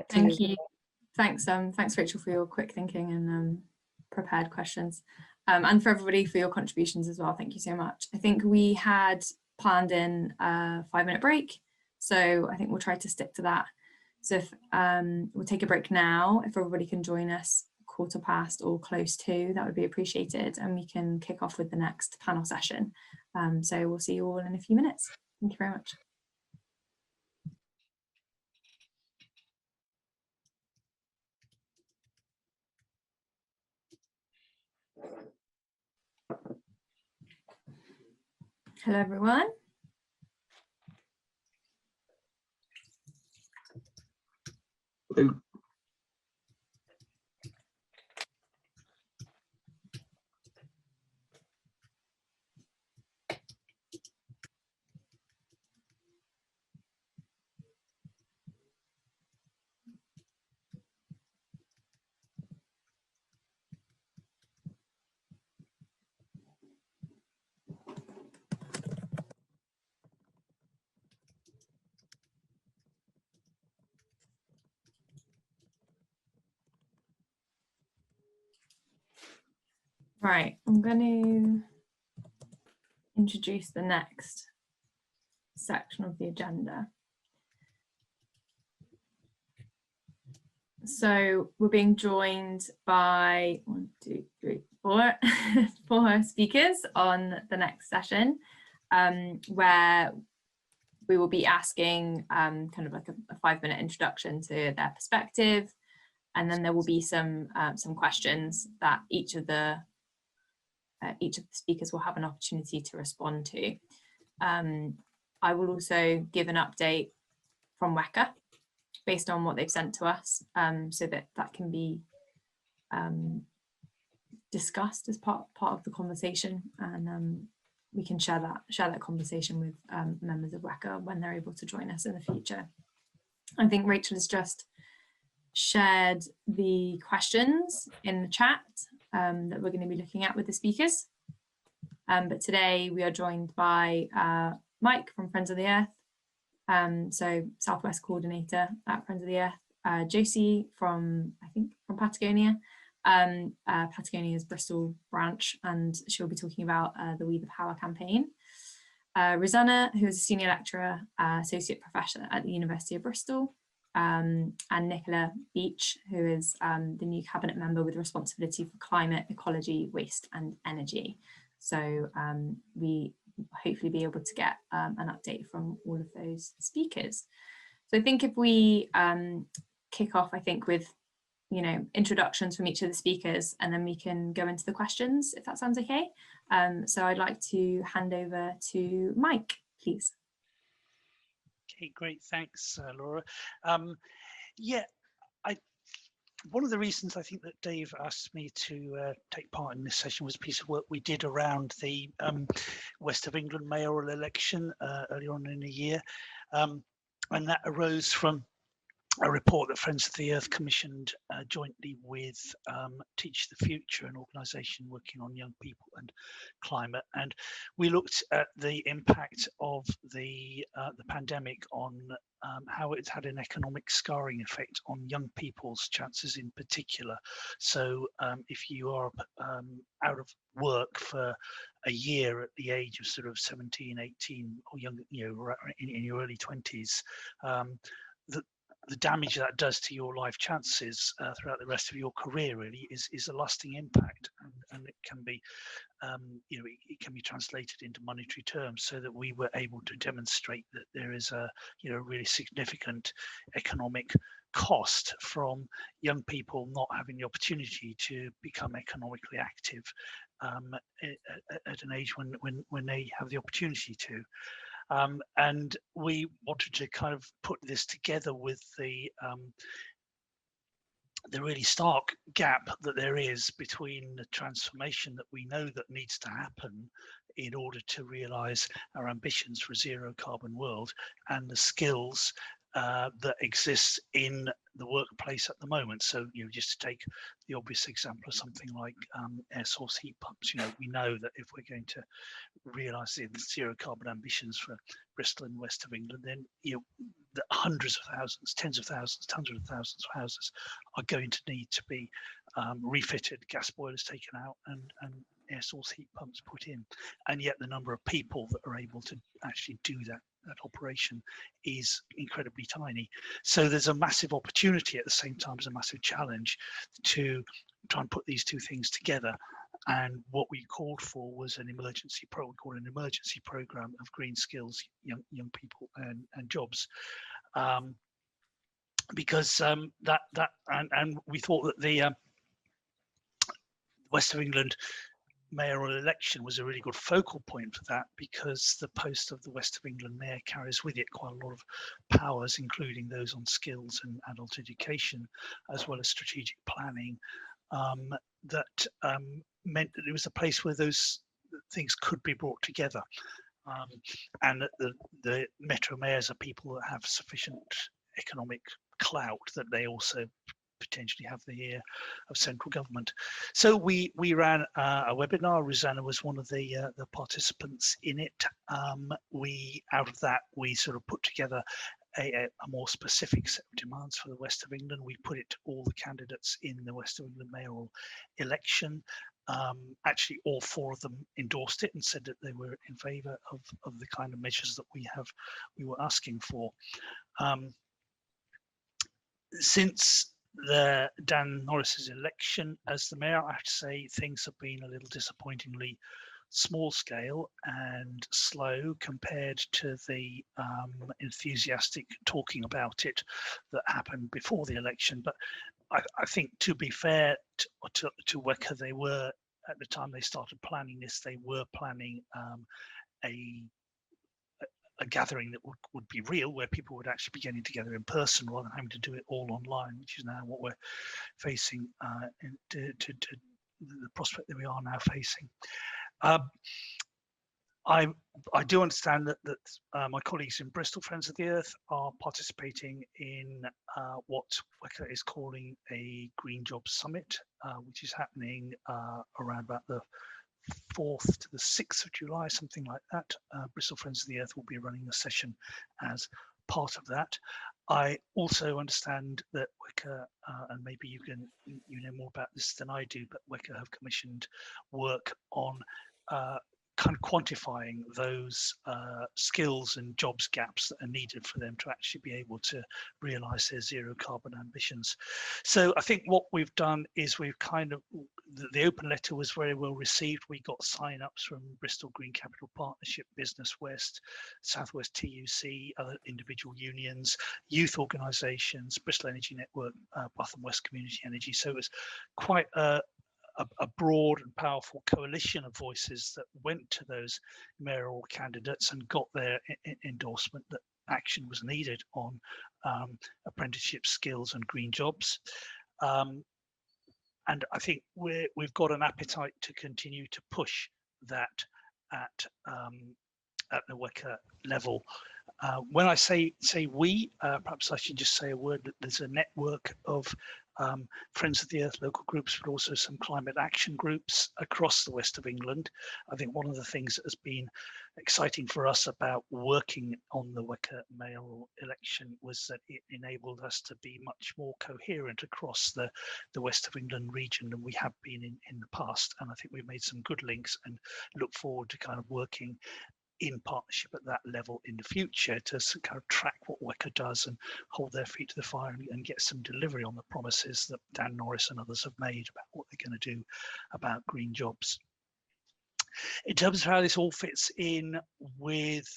Thank you. Thanks, Rachel, for your quick thinking and prepared questions. And for everybody for your contributions as well. Thank you so much. I think we had planned in a 5-minute break, so I think we'll try to stick to that. So if we'll take a break now, if everybody can join us 1/4 or close to, that would be appreciated, and we can kick off with the next panel session. So we'll see you all in a few minutes. Thank you very much. Hello, everyone. Hello. Right, I'm going to introduce the next section of the agenda. So we're being joined by 4 speakers on the next session, where we will be asking kind of like a 5-minute introduction to their perspective, and then there will be some questions that each of the speakers will have an opportunity to respond to. I will also give an update from WECA based on what they've sent to us, so that can be discussed as part of the conversation, and we can share that conversation with members of WECA when they're able to join us in the future. I think Rachel has just shared the questions in the chat that we're going to be looking at with the speakers. But today we are joined by Mike from Friends of the Earth, so Southwest Coordinator at Friends of the Earth, Josie from, I think, from Patagonia, Patagonia's Bristol branch, and she'll be talking about the We the Power campaign. Rosanna, who is a Senior Lecturer, Associate Professor at the University of Bristol, and Nicola Beach, who is the new Cabinet Member with responsibility for climate, ecology, waste and energy. So we hopefully be able to get an update from all of those speakers. So I think if we kick off, I think with introductions from each of the speakers, and then we can go into the questions, if that sounds okay. So I'd like to hand over to Mike, please. Okay, great, thanks, Laura. Yeah, one of the reasons I think that Dave asked me to take part in this session was a piece of work we did around the West of England mayoral election earlier on in the year, and that arose from a report that Friends of the Earth commissioned jointly with Teach the Future, an organisation working on young people and climate. And we looked at the impact of the pandemic on how it's had an economic scarring effect on young people's chances in particular. So if you are out of work for a year at the age of sort of 17, 18 or younger, in your early 20s, the damage that does to your life chances throughout the rest of your career really is a lasting impact, and it can be it can be translated into monetary terms, so that we were able to demonstrate that there is a really significant economic cost from young people not having the opportunity to become economically active at an age when they have the opportunity to. And we wanted to kind of put this together with the really stark gap that there is between the transformation that we know that needs to happen in order to realize our ambitions for a zero carbon world, and the skills that exist in the workplace at the moment. So, just to take the obvious example of something like air source heat pumps, we know that if we're going to realise the zero carbon ambitions for Bristol and West of England, then the hundreds of thousands, tens of thousands, hundreds of thousands of houses are going to need to be refitted, gas boilers taken out, and air source heat pumps put in. And yet the number of people that are able to actually do that operation is incredibly tiny. So there's a massive opportunity at the same time as a massive challenge to try and put these two things together. And what we called for was an emergency program of green skills, young people and jobs, because and we thought that the West of England mayoral election was a really good focal point for that, because the post of the West of England mayor carries with it quite a lot of powers, including those on skills and adult education, as well as strategic planning, that meant that it was a place where those things could be brought together, and that the metro mayors are people that have sufficient economic clout that they also potentially have the ear of central government. So we ran a webinar. Rosanna was one of the participants in it. Out of that, we sort of put together a more specific set of demands for the West of England. We put it to all the candidates in the West of England mayoral election. actually all 4 of them endorsed it and said that they were in favour of the kind of measures that we were asking for. Since Dan Norris's election as the mayor, I have to say things have been a little disappointingly small scale and slow compared to the enthusiastic talking about it that happened before the election. But I think, to be fair to WECA, they were, at the time they started planning this, they were planning a gathering that would be real, where people would actually be getting together in person rather than having to do it all online, which is now what we're facing, to the prospect that we are now facing. I do understand that my colleagues in Bristol Friends of the Earth are participating in what WECA is calling a Green Jobs Summit, which is happening around about the 4th to the 6th of July, something like that. Bristol Friends of the Earth will be running a session as part of that. I also understand that WECA, and maybe you know more about this than I do, but WECA have commissioned work on kind of quantifying those skills and jobs gaps that are needed for them to actually be able to realise their zero carbon ambitions. So I think what we've done is we've kind of, the open letter was very well received. We got sign-ups from Bristol Green Capital Partnership, Business West, Southwest TUC, other individual unions, youth organisations, Bristol Energy Network, Bath and West Community Energy. So it was quite a broad and powerful coalition of voices that went to those mayoral candidates and got their endorsement that action was needed on apprenticeship skills and green jobs. And I think we've got an appetite to continue to push that at the WECA level. When I say we, perhaps I should just say a word that there's a network of Friends of the Earth local groups, but also some climate action groups across the west of England. I think one of the things that has been exciting for us about working on the WECA mayoral election was that it enabled us to be much more coherent across the west of England region than we have been in the past. And I think we've made some good links and look forward to kind of working in partnership at that level in the future to kind of track what WECA does and hold their feet to the fire and get some delivery on the promises that Dan Norris and others have made about what they're going to do about green jobs. In terms of how this all fits in with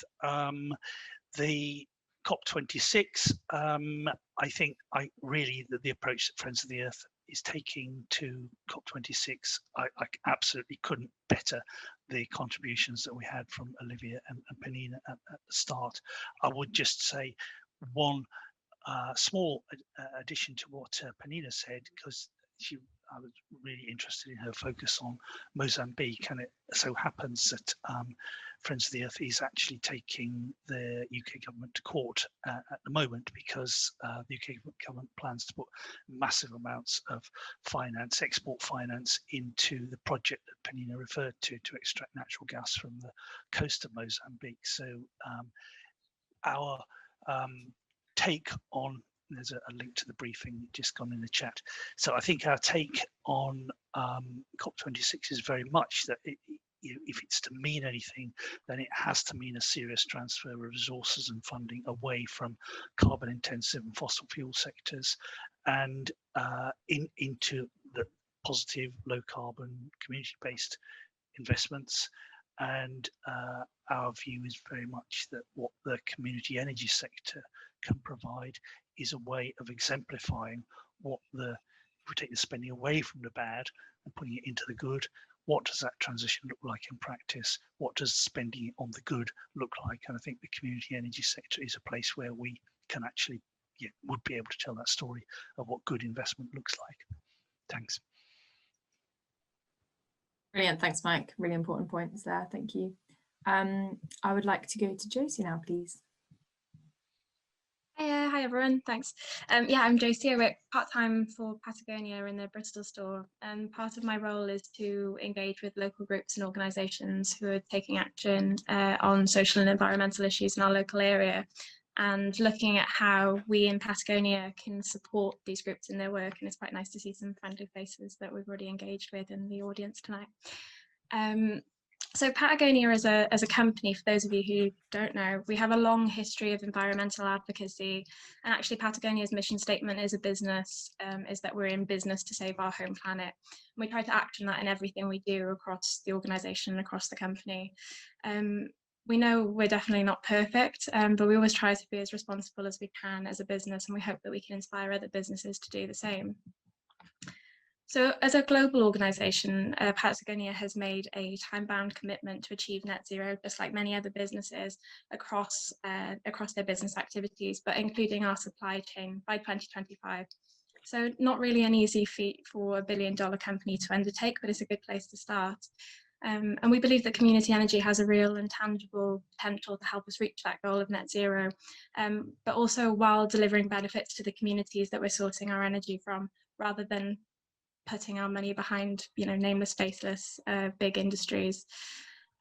the COP26, I think really the approach that Friends of the Earth is taking to COP26, I absolutely couldn't better the contributions that we had from Olivia and Penina at the start. I would just say one small addition to what Penina said, because I was really interested in her focus on Mozambique, and it so happens that Friends of the Earth is actually taking the UK government to court at the moment, because the UK government plans to put massive amounts of finance, export finance, into the project that Penina referred to extract natural gas from the coast of Mozambique. So our take on, there's a link to the briefing just gone in the chat. So I think our take on COP26 is very much that if it's to mean anything, then it has to mean a serious transfer of resources and funding away from carbon intensive and fossil fuel sectors and into the positive, low carbon, community based investments. And our view is very much that what the community energy sector can provide is a way of exemplifying what if we take the spending away from the bad and putting it into the good, what does that transition look like in practice? What does spending on the good look like? And I think the community energy sector is a place where we can actually, would be able to tell that story of what good investment looks like. Thanks. Brilliant, thanks Mike, really important points there, thank you. I would like to go to Josie now, please. Hi everyone, thanks. Yeah, I'm Josie. I work part-time for Patagonia in the Bristol store, and part of my role is to engage with local groups and organisations who are taking action on social and environmental issues in our local area. and looking at how we in Patagonia can support these groups in their work. And it's quite nice to see some friendly faces that we've already engaged with in the audience tonight. So Patagonia as a company, for those of you who don't know, we have a long history of environmental advocacy, and actually Patagonia's mission statement as a business is that we're in business to save our home planet. And we try to act on that in everything we do across the organisation and across the company. We know we're definitely not perfect, but we always try to be as responsible as we can as a business, and we hope that we can inspire other businesses to do the same. So as a global organisation, Patagonia has made a time-bound commitment to achieve net zero, just like many other businesses across their business activities, but including our supply chain by 2025. So not really an easy feat for $1 billion company to undertake, but it's a good place to start. And we believe that community energy has a real and tangible potential to help us reach that goal of net zero, but also while delivering benefits to the communities that we're sourcing our energy from, rather than putting our money behind, nameless, faceless, big industries.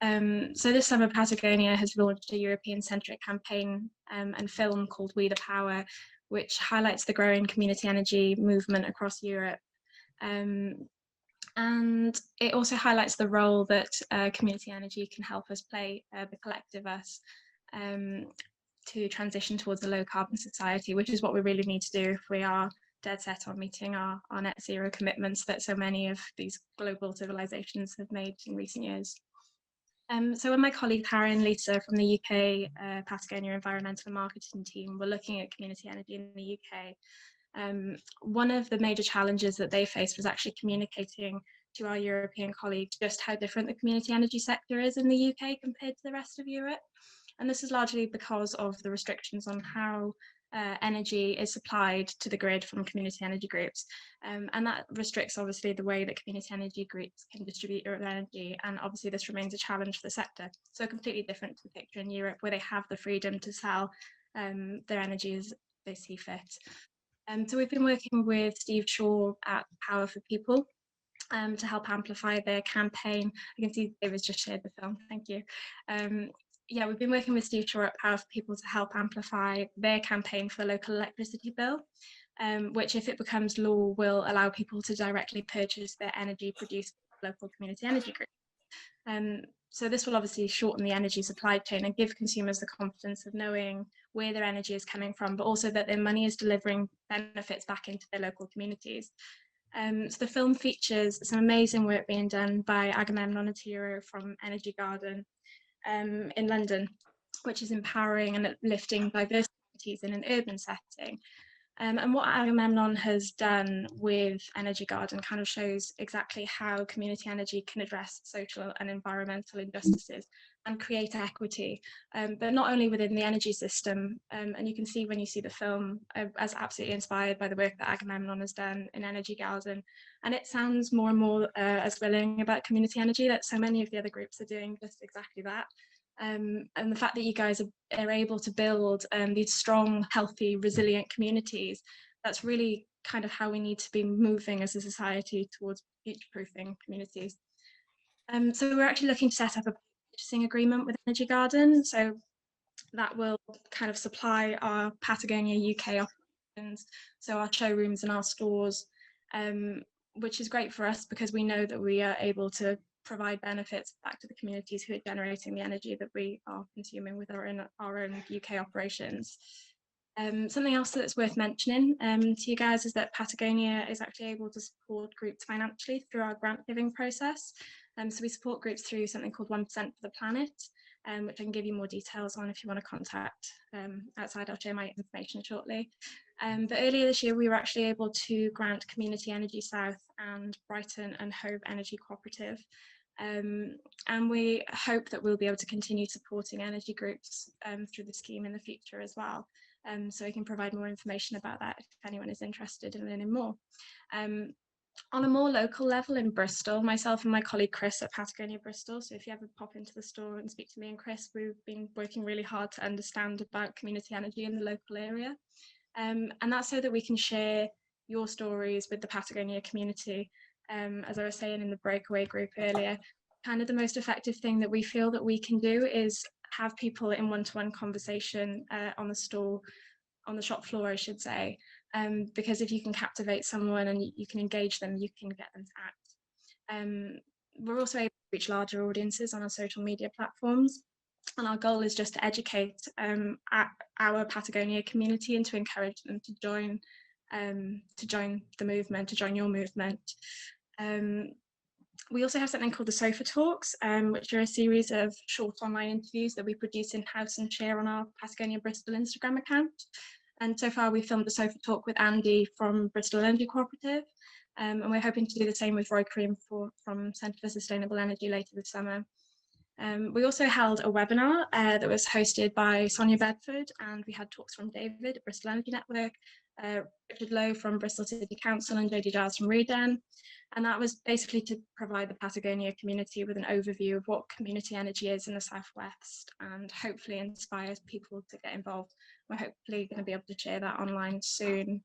So this summer, Patagonia has launched a European-centric campaign and film called We the Power, which highlights the growing community energy movement across Europe. And it also highlights the role that community energy can help us play, the collective us, to transition towards a low carbon society, which is what we really need to do if we are dead set on meeting our net zero commitments that so many of these global civilizations have made in recent years. So when my colleague Harry and Lisa from the UK Patagonia Environmental and Marketing team were looking at community energy in the UK, one of the major challenges that they faced was actually communicating to our European colleagues just how different the community energy sector is in the UK compared to the rest of Europe. And this is largely because of the restrictions on how energy is supplied to the grid from community energy groups. And that restricts obviously the way that community energy groups can distribute their energy. And obviously this remains a challenge for the sector. So completely different to the picture in Europe, where they have the freedom to sell their energy as they see fit. So we've been working with Steve Shaw at Power for People to help amplify their campaign. I can see David's just shared the film, thank you. Yeah, we've been working with Steve Shaw at Power for People to help amplify their campaign for the local electricity bill, which, if it becomes law, will allow people to directly purchase their energy produced by local community energy groups. So this will obviously shorten the energy supply chain and give consumers the confidence of knowing where their energy is coming from, but also that their money is delivering benefits back into their local communities. So the film features some amazing work being done by Agamemnon and Tiro from Energy Garden in London, which is empowering and uplifting diverse communities in an urban setting. And what Agamemnon has done with Energy Garden kind of shows exactly how community energy can address social and environmental injustices and create equity, but not only within the energy system. And you can see when you see the film, I was absolutely inspired by the work that Agamemnon has done in Energy Garden. And it sounds more and more as willing about community energy that so many of the other groups are doing just exactly that. And the fact that you guys are able to build these strong, healthy, resilient communities, that's really kind of how we need to be moving as a society towards future-proofing communities. So we're actually looking to set up a purchasing agreement with Energy Garden, so that will kind of supply our Patagonia UK operations, so our showrooms and our stores, which is great for us because we know that we are able to provide benefits back to the communities who are generating the energy that we are consuming with our own UK operations. Something else that's worth mentioning to you guys is that Patagonia is actually able to support groups financially through our grant giving process. So we support groups through something called 1% for the Planet, which I can give you more details on if you want to contact outside. I'll share my information shortly. But earlier this year, we were actually able to grant Community Energy South and Brighton and Hove Energy Cooperative. And we hope that we'll be able to continue supporting energy groups through the scheme in the future as well. So we can provide more information about that if anyone is interested in learning more. On a more local level in Bristol, myself and my colleague Chris at Patagonia Bristol, so if you ever pop into the store and speak to me and Chris, we've been working really hard to understand about community energy in the local area. And that's so that we can share your stories with the Patagonia community. As I was saying in the breakaway group earlier, kind of the most effective thing that we feel that we can do is have people in one-to-one conversation on the shop floor, I should say, because if you can captivate someone and you can engage them, you can get them to act. We're also able to reach larger audiences on our social media platforms, and our goal is just to educate our Patagonia community and to encourage them to join the movement, to join your movement. We also have something called the Sofa Talks, which are a series of short online interviews that we produce in-house and share on our Patagonia Bristol Instagram account. And so far we filmed a Sofa Talk with Andy from Bristol Energy Cooperative, and we're hoping to do the same with Roy Cream from Centre for Sustainable Energy later this summer. We also held a webinar that was hosted by Sonia Bedford, and we had talks from David at Bristol Energy Network, Richard Lowe from Bristol City Council, and Jodie Giles from Reden. And that was basically to provide the Patagonia community with an overview of what community energy is in the Southwest, and hopefully inspires people to get involved. We're hopefully going to be able to share that online soon.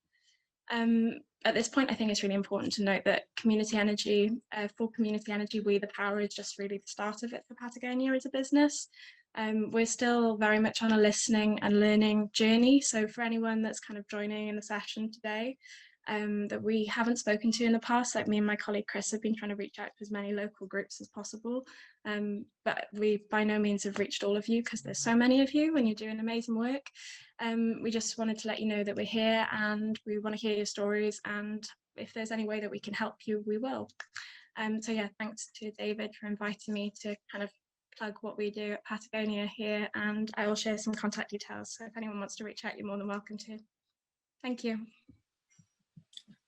At this point, I think it's really important to note that community energy, for community energy, We the Power is just really the start of it for Patagonia as a business. We're still very much on a listening and learning journey. So for anyone that's kind of joining in the session today, that we haven't spoken to in the past, like me and my colleague Chris have been trying to reach out to as many local groups as possible. But we by no means have reached all of you because there's so many of you and you're doing amazing work. We just wanted to let you know that we're here and we want to hear your stories, and if there's any way that we can help you, we will. So yeah, thanks to David for inviting me to kind of plug what we do at Patagonia here, and I will share some contact details. So if anyone wants to reach out, you're more than welcome to. Thank you.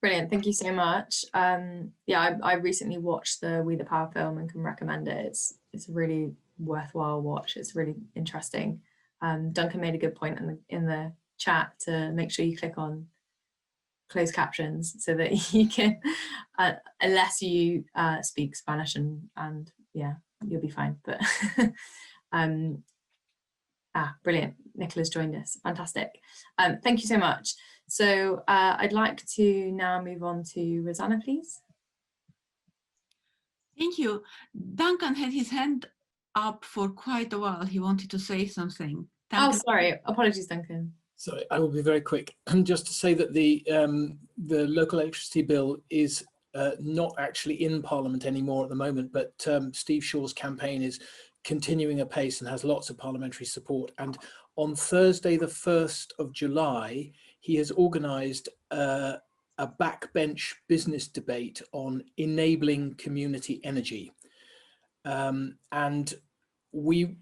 Brilliant, thank you so much. Yeah, I recently watched the We the Power film and can recommend it. It's a really worthwhile watch. It's really interesting. Duncan made a good point in the chat to make sure you click on closed captions so that you can, unless you speak Spanish, and yeah, you'll be fine. But brilliant, Nicola's joined us, fantastic. Thank you so much. So I'd like to now move on to Rosanna, please. Thank you. Duncan had his hand up for quite a while. He wanted to say something. Duncan. Oh, sorry, apologies, Duncan. Sorry, I will be very quick. Just to say that the local electricity bill is not actually in Parliament anymore at the moment, but Steve Shaw's campaign is continuing apace and has lots of parliamentary support. And on Thursday, the 1st of July, he has organised a backbench business debate on enabling community energy. And we,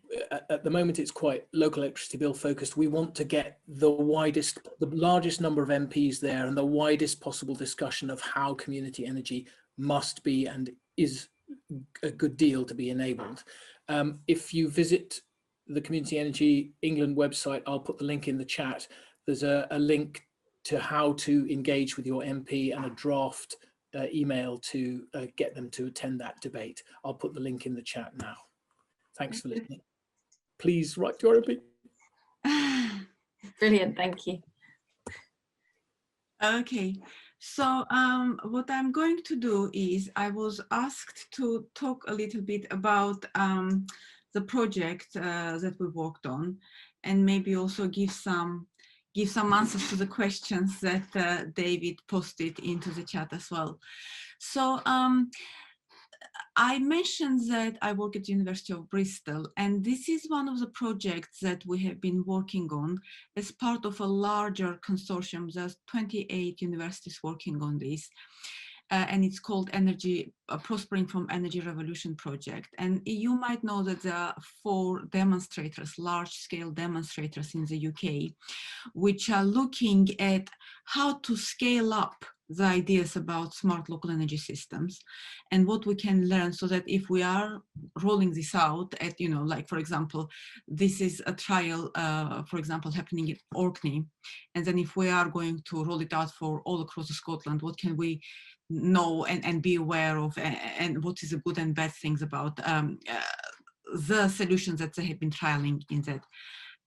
at the moment, it's quite local electricity bill focused. We want to get the largest number of MPs there and the widest possible discussion of how community energy must be and is a good deal to be enabled. If you visit the Community Energy England website, I'll put the link in the chat. There's a link to how to engage with your MP and a draft email to get them to attend that debate. I'll put the link in the chat now. Thanks for listening. Please write to your MP. Brilliant, thank you. Okay, so what I'm going to do is I was asked to talk a little bit about the project that we worked on, and maybe also give some answers to the questions that David posted into the chat as well. So I mentioned that I work at the University of Bristol, and this is one of the projects that we have been working on as part of a larger consortium. There's 28 universities working on this, and it's called Prospering from Energy Revolution Project. And you might know that there are 4 demonstrators, large-scale demonstrators in the UK, which are looking at how to scale up the ideas about smart local energy systems and what we can learn, so that if we are rolling this out at, like, for example, this is a trial, for example, happening in Orkney, and then if we are going to roll it out for all across Scotland, what can we know and be aware of, and what is the good and bad things about the solutions that they have been trialing in that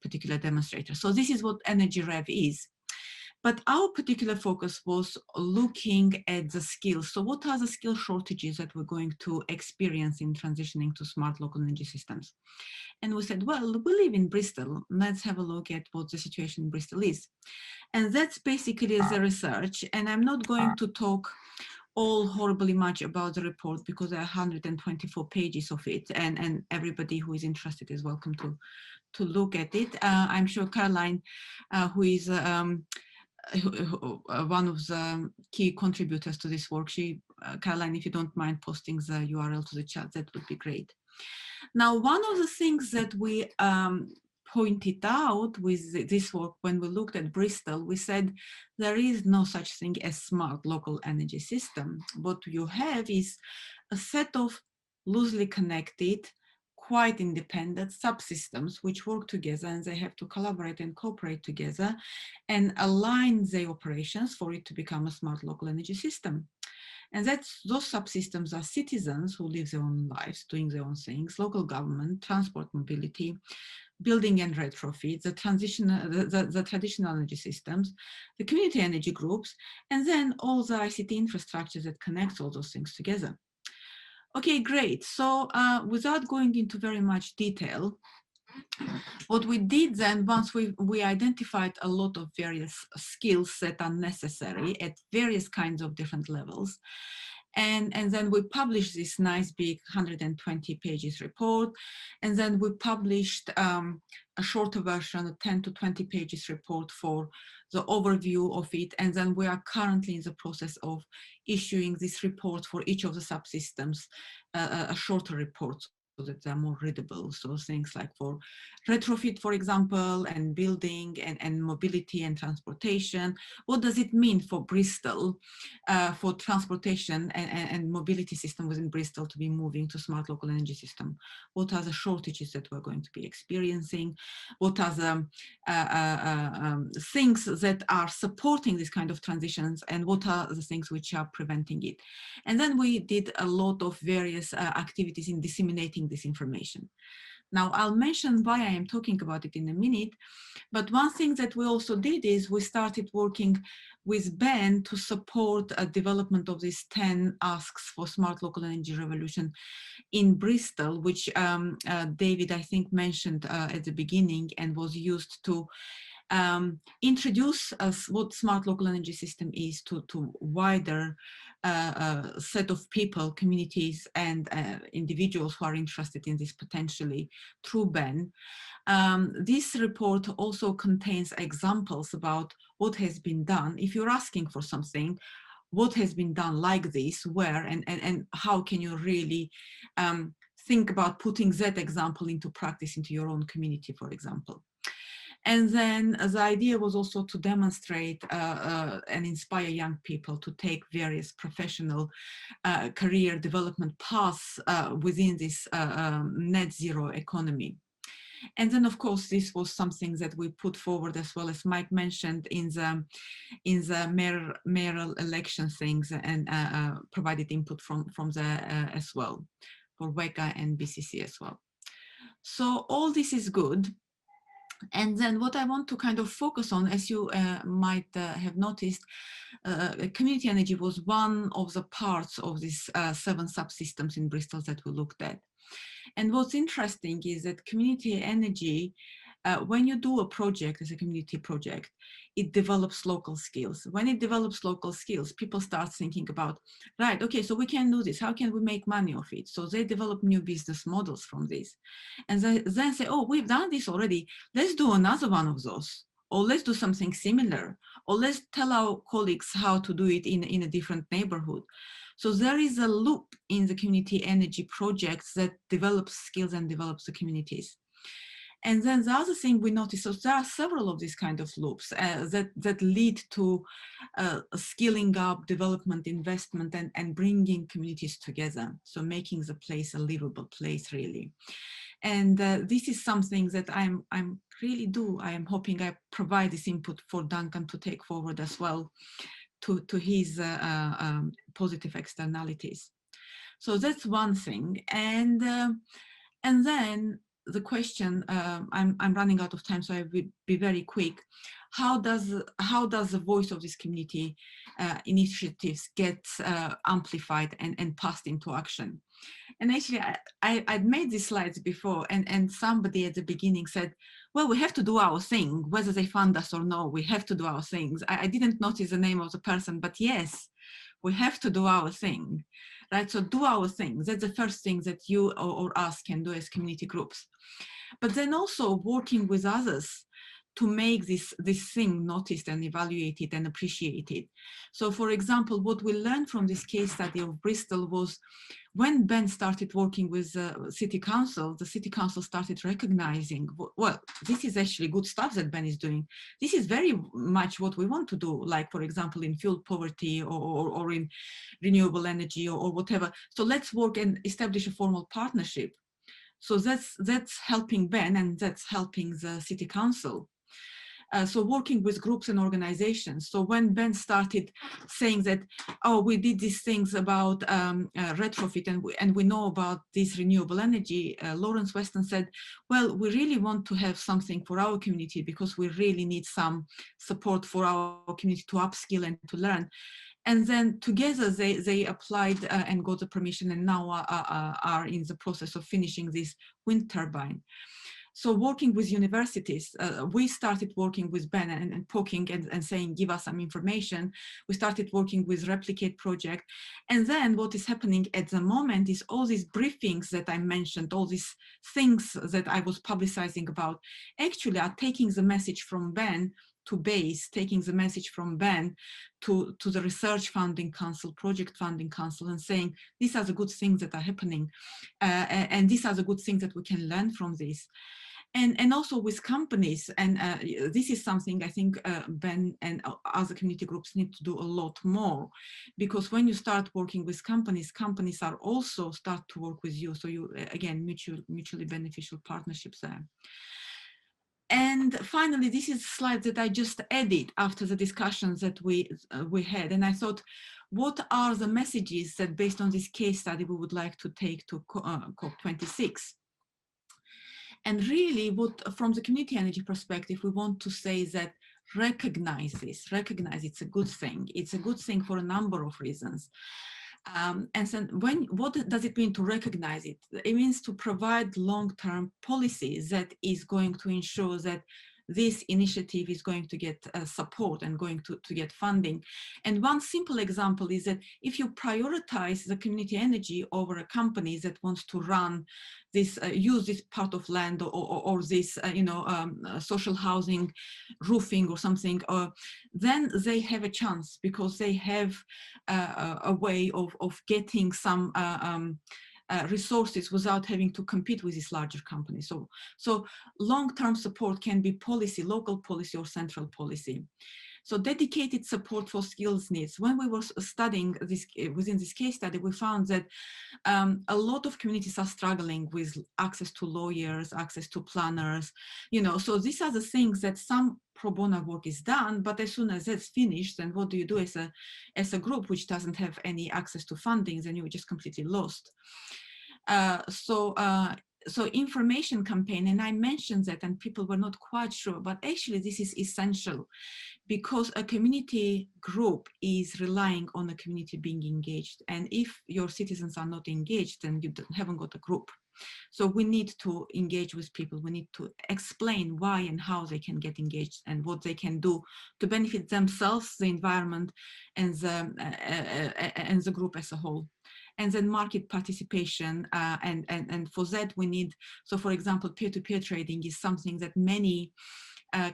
particular demonstrator. So this is what Energy Rev is. But our particular focus was looking at the skills. So what are the skill shortages that we're going to experience in transitioning to smart local energy systems? And we said, well, we live in Bristol. Let's have a look at what the situation in Bristol is. And that's basically the research. And I'm not going to talk all horribly much about the report because there are 124 pages of it, and everybody who is interested is welcome to look at it. I'm sure Caroline, who is one of the key contributors to this work, Caroline, if you don't mind posting the URL to the chat, that would be great. Now, one of the things that we pointed out with this work when we looked at Bristol, we said there is no such thing as smart local energy system. What you have is a set of loosely connected, quite independent subsystems which work together, and they have to collaborate and cooperate together and align their operations for it to become a smart local energy system. And those subsystems are citizens who live their own lives, doing their own things, local government, transport mobility, building and retrofit, the traditional energy systems, the community energy groups, and then all the ICT infrastructure that connects all those things together. Okay, great. So without going into very much detail, what we did then, once we identified a lot of various skills that are necessary at various kinds of different levels, and then we published this nice big 120 pages report, and then we published a shorter version, a 10 to 20 pages report for the overview of it, and then we are currently in the process of issuing this report for each of the subsystems, a shorter report, so that they're more readable. So things like for retrofit, for example, and building and mobility and transportation. What does it mean for Bristol, for transportation and mobility system within Bristol to be moving to smart local energy system? What are the shortages that we're going to be experiencing? What are the things that are supporting this kind of transitions, and what are the things which are preventing it? And then we did a lot of various activities in disseminating this information. Now, I'll mention why I am talking about it in a minute, but one thing that we also did is we started working with Ben to support a development of these 10 asks for smart local energy revolution in Bristol, which David, I think, mentioned at the beginning, and was used to introduce us what smart local energy system is to wider set of people, communities, and individuals who are interested in this potentially through Ben. This report also contains examples about what has been done. If you're asking for something, what has been done like this, where, and how can you really think about putting that example into practice into your own community, for example. And then the idea was also to demonstrate and inspire young people to take various professional career development paths within this net zero economy. And then, of course, this was something that we put forward, as well as Mike mentioned, in the mayoral election things, and provided input from there as well, for WECA and BCC as well. So all this is good. And then what I want to kind of focus on, as you might have noticed, community energy was one of the parts of these 7 subsystems in Bristol that we looked at. And what's interesting is that community energy, when you do a project as a community project, it develops local skills. When it develops local skills, people start thinking about, right, okay, so we can do this. How can we make money of it? So they develop new business models from this. And they then say, oh, we've done this already. Let's do another one of those. Or let's do something similar. Or let's tell our colleagues how to do it in a different neighborhood. So there is a loop in the community energy projects that develops skills and develops the communities. And then the other thing we noticed, so there are several of these kind of loops that lead to skilling up, development, investment, and bringing communities together. So making the place a livable place, really. And this is something that I am hoping I provide this input for Duncan to take forward as well to his positive externalities. So that's one thing. And then the question, I'm running out of time, so I will be very quick. how does the voice of this community initiatives get amplified and passed into action? And actually, I'd made these slides before, and somebody at the beginning said, well, we have to do our thing, whether they fund us or no, we have to do our things. I didn't notice the name of the person, but yes, we have to do our thing, right? So do our thing. That's the first thing that you or us can do as community groups. But then also working with others to make this thing noticed and evaluated and appreciated. So for example, what we learned from this case study of Bristol was when Ben started working with City Council, the City Council started recognizing, well, this is actually good stuff that Ben is doing. This is very much what we want to do, like for example, in fuel poverty or in renewable energy or whatever. So let's work and establish a formal partnership. So that's helping Ben and that's helping the City Council. So working with groups and organizations. So when Ben started saying that, oh, we did these things about retrofit and we know about this renewable energy, Lawrence Weston said, well, we really want to have something for our community because we really need some support for our community to upskill and to learn. And then together they applied and got the permission and now are in the process of finishing this wind turbine. So working with universities, we started working with Ben and poking and saying, give us some information. We started working with Replicate project. And then what is happening at the moment is all these briefings that I mentioned, all these things that I was publicizing about, actually are taking the message from Ben to base, taking the message from Ben to the Research Funding Council, Project Funding Council, and saying, these are the good things that are happening. And these are the good things that we can learn from this. And also with companies, and this is something I think Ben and other community groups need to do a lot more, because when you start working with companies, companies are also start to work with you. So you, again, mutually beneficial partnerships there. And finally, this is a slide that I just added after the discussions that we had. And I thought, what are the messages that based on this case study we would like to take to COP26? And really, what from the community energy perspective, we want to say that recognize this, recognize it's a good thing. It's a good thing for a number of reasons. And so what does it mean to recognize it? It means to provide long-term policies that is going to ensure that this initiative is going to get support and going to get funding. And one simple example is that if you prioritize the community energy over a company that wants to run this, use this part of land or this, social housing, roofing or something, then they have a chance because they have a way of getting some resources without having to compete with these larger companies. So long-term support can be policy, local policy or central policy. So dedicated support for skills needs. When we were studying this within this case study, we found that a lot of communities are struggling with access to lawyers, access to planners, so these are the things that some pro bono work is done, but as soon as that's finished, then what do you do as a group which doesn't have any access to funding, then you're just completely lost. So information campaign, and I mentioned that and people were not quite sure, but actually this is essential because a community group is relying on the community being engaged. And if your citizens are not engaged, then you haven't got a group. So we need to engage with people. We need to explain why and how they can get engaged and what they can do to benefit themselves, the environment, and the group as a whole. And then market participation, and for that we need, so for example, peer-to-peer trading is something that many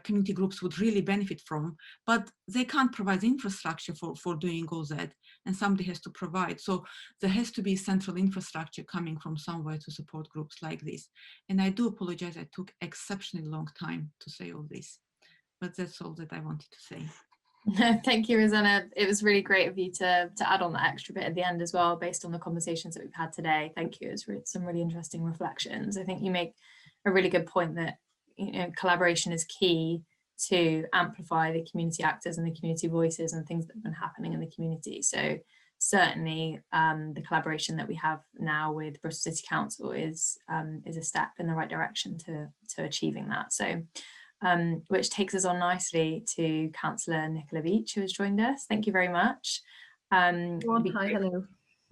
community groups would really benefit from, but they can't provide the infrastructure for doing all that, and somebody has to provide. So there has to be central infrastructure coming from somewhere to support groups like this. And I do apologize, I took exceptionally long time to say all this, but that's all that I wanted to say. Thank you, Rosanna. It was really great of you to add on that extra bit at the end as well, based on the conversations that we've had today. Thank you. It's some really interesting reflections. I think you make a really good point that collaboration is key to amplify the community actors and the community voices and things that have been happening in the community. So certainly the collaboration that we have now with Bristol City Council is a step in the right direction to achieving that. So which takes us on nicely to Councillor Nicola Beach, who has joined us. Thank you very much. Hi, hello.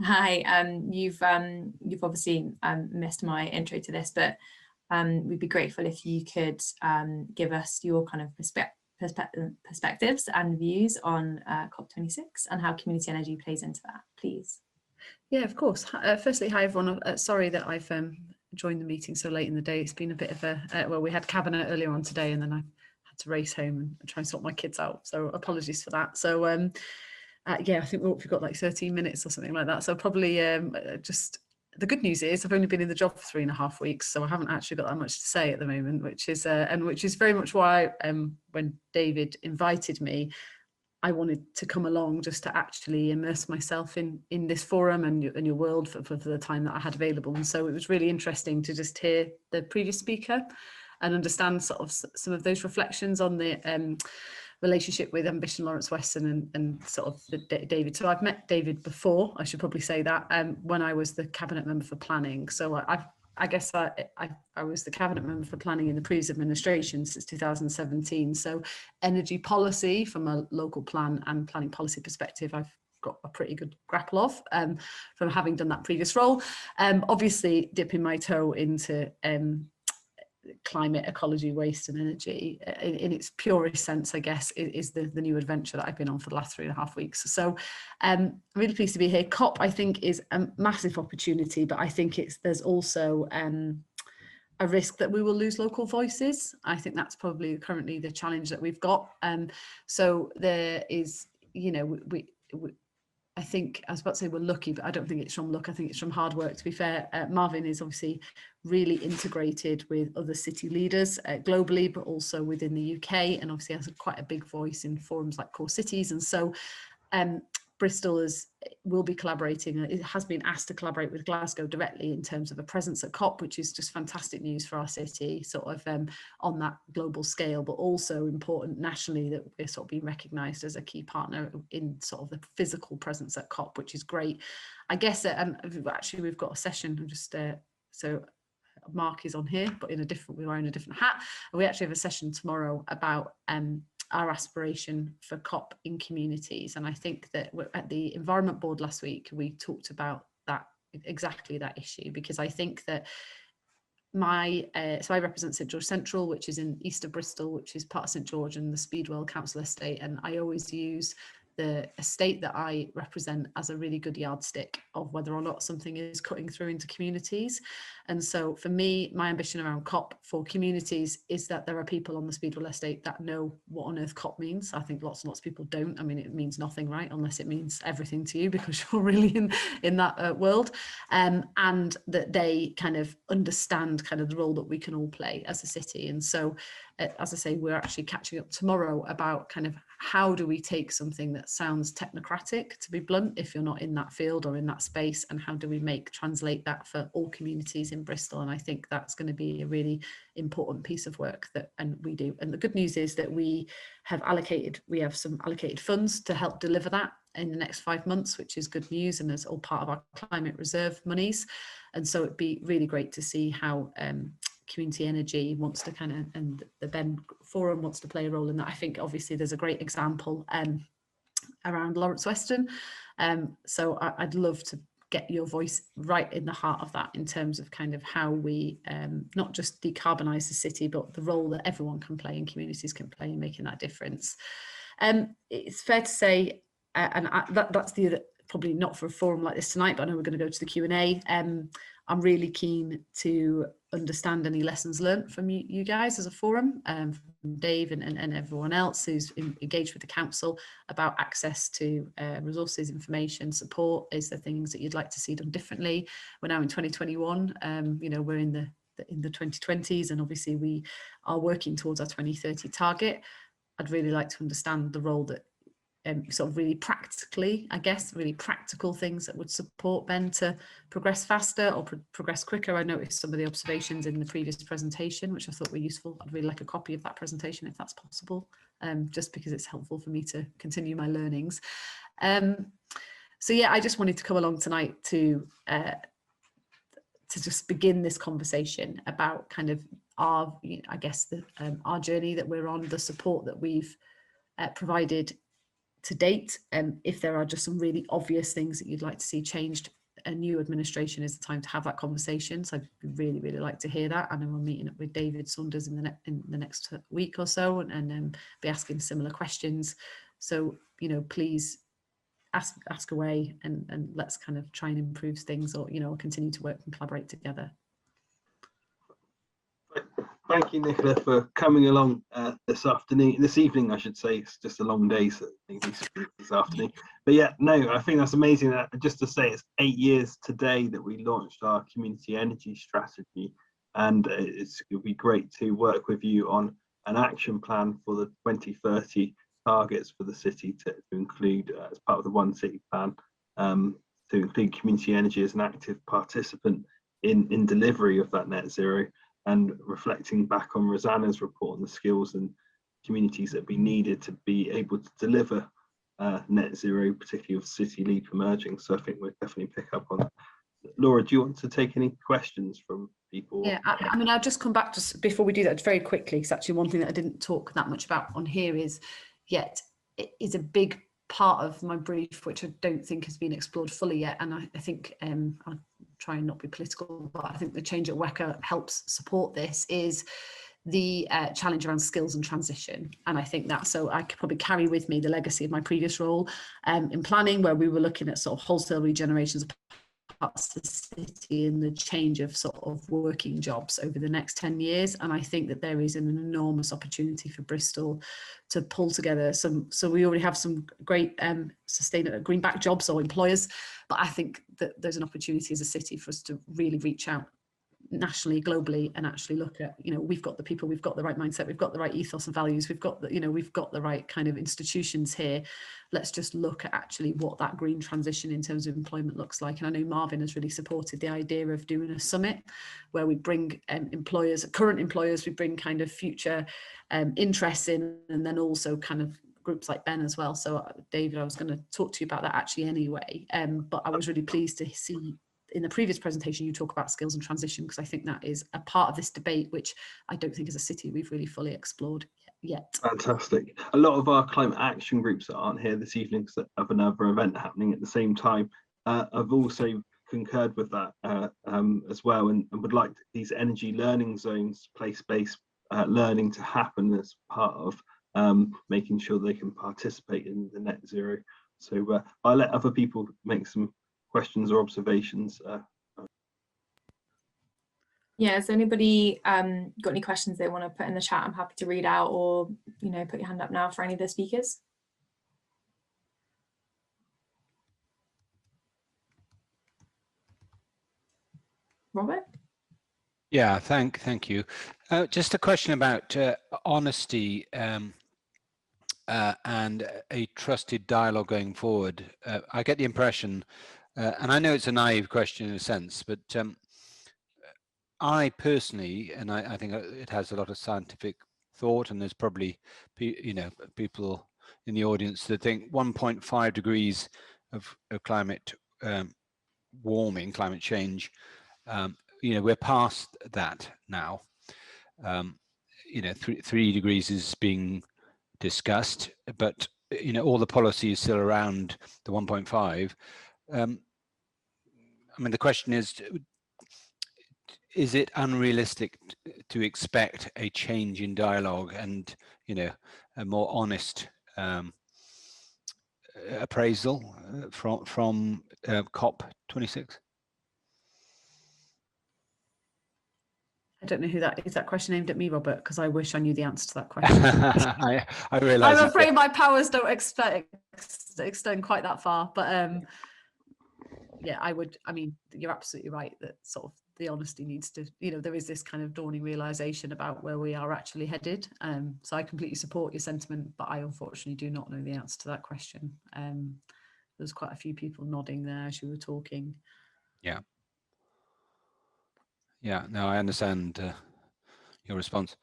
Hi, you've obviously missed my intro to this, but we'd be grateful if you could give us your kind of perspectives and views on COP26 and how community energy plays into that, please. Yeah, of course. Firstly, hi everyone. Sorry that I've joined the meeting so late in the day. It's been a bit of a, well, we had cabinet earlier on today and then I had to race home and try and sort my kids out. So apologies for that. So yeah, I think we've got like 13 minutes or something like that. So probably just, the good news is I've only been in the job for 3.5 weeks, so I haven't actually got that much to say at the moment, which is very much why when David invited me, I wanted to come along just to actually immerse myself in this forum and your world for the time that I had available. And so it was really interesting to just hear the previous speaker and understand sort of some of those reflections on the relationship with Ambition Lawrence Weston and sort of David. So I've met David before, I should probably say that, when I was the cabinet member for planning. So I guess I was the cabinet member for planning in the previous administration since 2017. So energy policy from a local plan and planning policy perspective, I've got a pretty good grapple of from having done that previous role. Obviously dipping my toe into climate, ecology, waste and energy in its purest sense, I guess, is the new adventure that I've been on for the last 3.5 weeks. So I'm really pleased to be here. COP, I think, is a massive opportunity, but I think there's also a risk that we will lose local voices. I think that's probably currently the challenge that we've got. So there is, you know, I think, I was about to say we're lucky, but I don't think it's from luck. I think it's from hard work, to be fair. Marvin is obviously really integrated with other city leaders globally, but also within the UK, and obviously has quite a big voice in forums like Core Cities. And so Bristol will be collaborating. It has been asked to collaborate with Glasgow directly in terms of a presence at COP, which is just fantastic news for our city, sort of on that global scale, but also important nationally that we're sort of being recognised as a key partner in sort of the physical presence at COP, which is great. I guess actually we've got a session. I'm just so Mark is on here, but we're wearing a different hat. And we actually have a session tomorrow about our aspiration for COP in communities. And I think that at the Environment Board last week, we talked about that, exactly that issue, because I think that so I represent St George Central, which is in east of Bristol, which is part of St George and the Speedwell Council estate. And I always use the estate that I represent as a really good yardstick of whether or not something is cutting through into communities. And so for me, my ambition around COP for communities is that there are people on the Speedwell estate that know what on earth COP means. I think lots and lots of people don't. I mean, it means nothing, right? Unless it means everything to you because you're really in that world. And that they kind of understand kind of the role that we can all play as a city. And so, as I say, we're actually catching up tomorrow about kind of how do we take something that sounds technocratic, to be blunt, if you're not in that field or in that space, and how do we translate that for all communities in Bristol? And I think that's going to be a really important piece of work and we do. And the good news is that we have some allocated funds to help deliver that in the next 5 months, which is good news, and it's all part of our climate reserve monies. And so it'd be really great to see how community energy wants to and the Ben Forum wants to play a role in that. I think obviously there's a great example around Lawrence Weston. So I'd love to get your voice right in the heart of that in terms of kind of how we not just decarbonise the city, but the role that everyone can play and communities can play in making that difference. It's fair to say, that's the other, probably not for a forum like this tonight, but I know we're going to go to the Q&A. I'm really keen to understand any lessons learned from you guys as a forum, from Dave and everyone else who's engaged with the council about access to resources, information, support. Is there things that you'd like to see done differently? We're now in 2021, you know, we're in the 2020s, and obviously we are working towards our 2030 target. I'd really like to understand the role that sort of really practically, I guess, really practical things that would support Ben to progress faster or progress quicker. I noticed some of the observations in the previous presentation, which I thought were useful. I'd really like a copy of that presentation if that's possible, just because it's helpful for me to continue my learnings. So yeah, I just wanted to come along tonight to just begin this conversation about kind of our, I guess, our journey that we're on, the support that we've provided to date. If there are just some really obvious things that you'd like to see changed, a new administration is the time to have that conversation. So I'd really, really like to hear that. I know we're meeting up with David Saunders in the next week or so, and be asking similar questions. So, you know, please ask away, and let's kind of try and improve things, or, you know, continue to work and collaborate together. Thank you, Nicola, for coming along this evening, I should say. It's just a long day, so this afternoon. But yeah, no, I think that's amazing. Just to say, it's 8 years today that we launched our community energy strategy, and it'll be great to work with you on an action plan for the 2030 targets for the city to include, as part of the One City plan, to include community energy as an active participant in delivery of that net zero, and reflecting back on Rosanna's report on the skills and communities that be needed to be able to deliver net zero, particularly with City Leap emerging. So I think we'll definitely pick up on that. Laura, do you want to take any questions from people? Yeah, I mean, I'll just come back to, before we do that, very quickly, because actually one thing that I didn't talk that much about on here is, yet it is a big part of my brief, which I don't think has been explored fully yet. And I think I'll try and not be political, but I think the change at WECA helps support this, is the challenge around skills and transition. And I think that, so I could probably carry with me the legacy of my previous role in planning, where we were looking at sort of wholesale regenerations of parts of the city and the change of sort of working jobs over the next 10 years. And I think that there is an enormous opportunity for Bristol to pull together some, so we already have some great sustainable greenback jobs or employers, but I think that there's an opportunity as a city for us to really reach out nationally, globally, and actually look at, you know, we've got the people, we've got the right mindset, we've got the right ethos and values, we've got the, you know, we've got the right kind of institutions here. Let's just look at actually what that green transition in terms of employment looks like. And I know Marvin has really supported the idea of doing a summit where we bring employers, current employers, we bring kind of future interests in, and then also kind of groups like Ben as well. So David, I was going to talk to you about that actually anyway, but I was really pleased to see in the previous presentation you talk about skills and transition, because I think that is a part of this debate which I don't think as a city we've really fully explored yet. Fantastic. A lot of our climate action groups that aren't here this evening because have another event happening at the same time have also concurred with that as well, and would like these energy learning zones, place-based learning to happen as part of making sure they can participate in the net zero. So I'll let other people make some questions or observations. Yeah, has anybody got any questions they want to put in the chat? I'm happy to read out, or, you know, put your hand up now for any of the speakers. Robert? Yeah, thank you. Just a question about honesty and a trusted dialogue going forward. I get the impression, and I know it's a naive question in a sense, but I personally, and I think it has a lot of scientific thought, and there's probably, you know, people in the audience that think 1.5 degrees of climate warming, climate change, you know, we're past that now. You know, 3 degrees is being discussed, but, you know, all the policy is still around the 1.5. I mean, the question is it unrealistic to expect a change in dialogue and, you know, a more honest appraisal from COP26? I don't know who that is. That question aimed at me, Robert, because I wish I knew the answer to that question. I realise. I'm afraid my powers don't extend quite that far, but yeah, I mean, you're absolutely right that sort of the honesty needs to, you know, there is this kind of dawning realization about where we are actually headed. So I completely support your sentiment, but I unfortunately do not know the answer to that question. There's quite a few people nodding there as you were talking. Yeah. Yeah, no, I understand your response.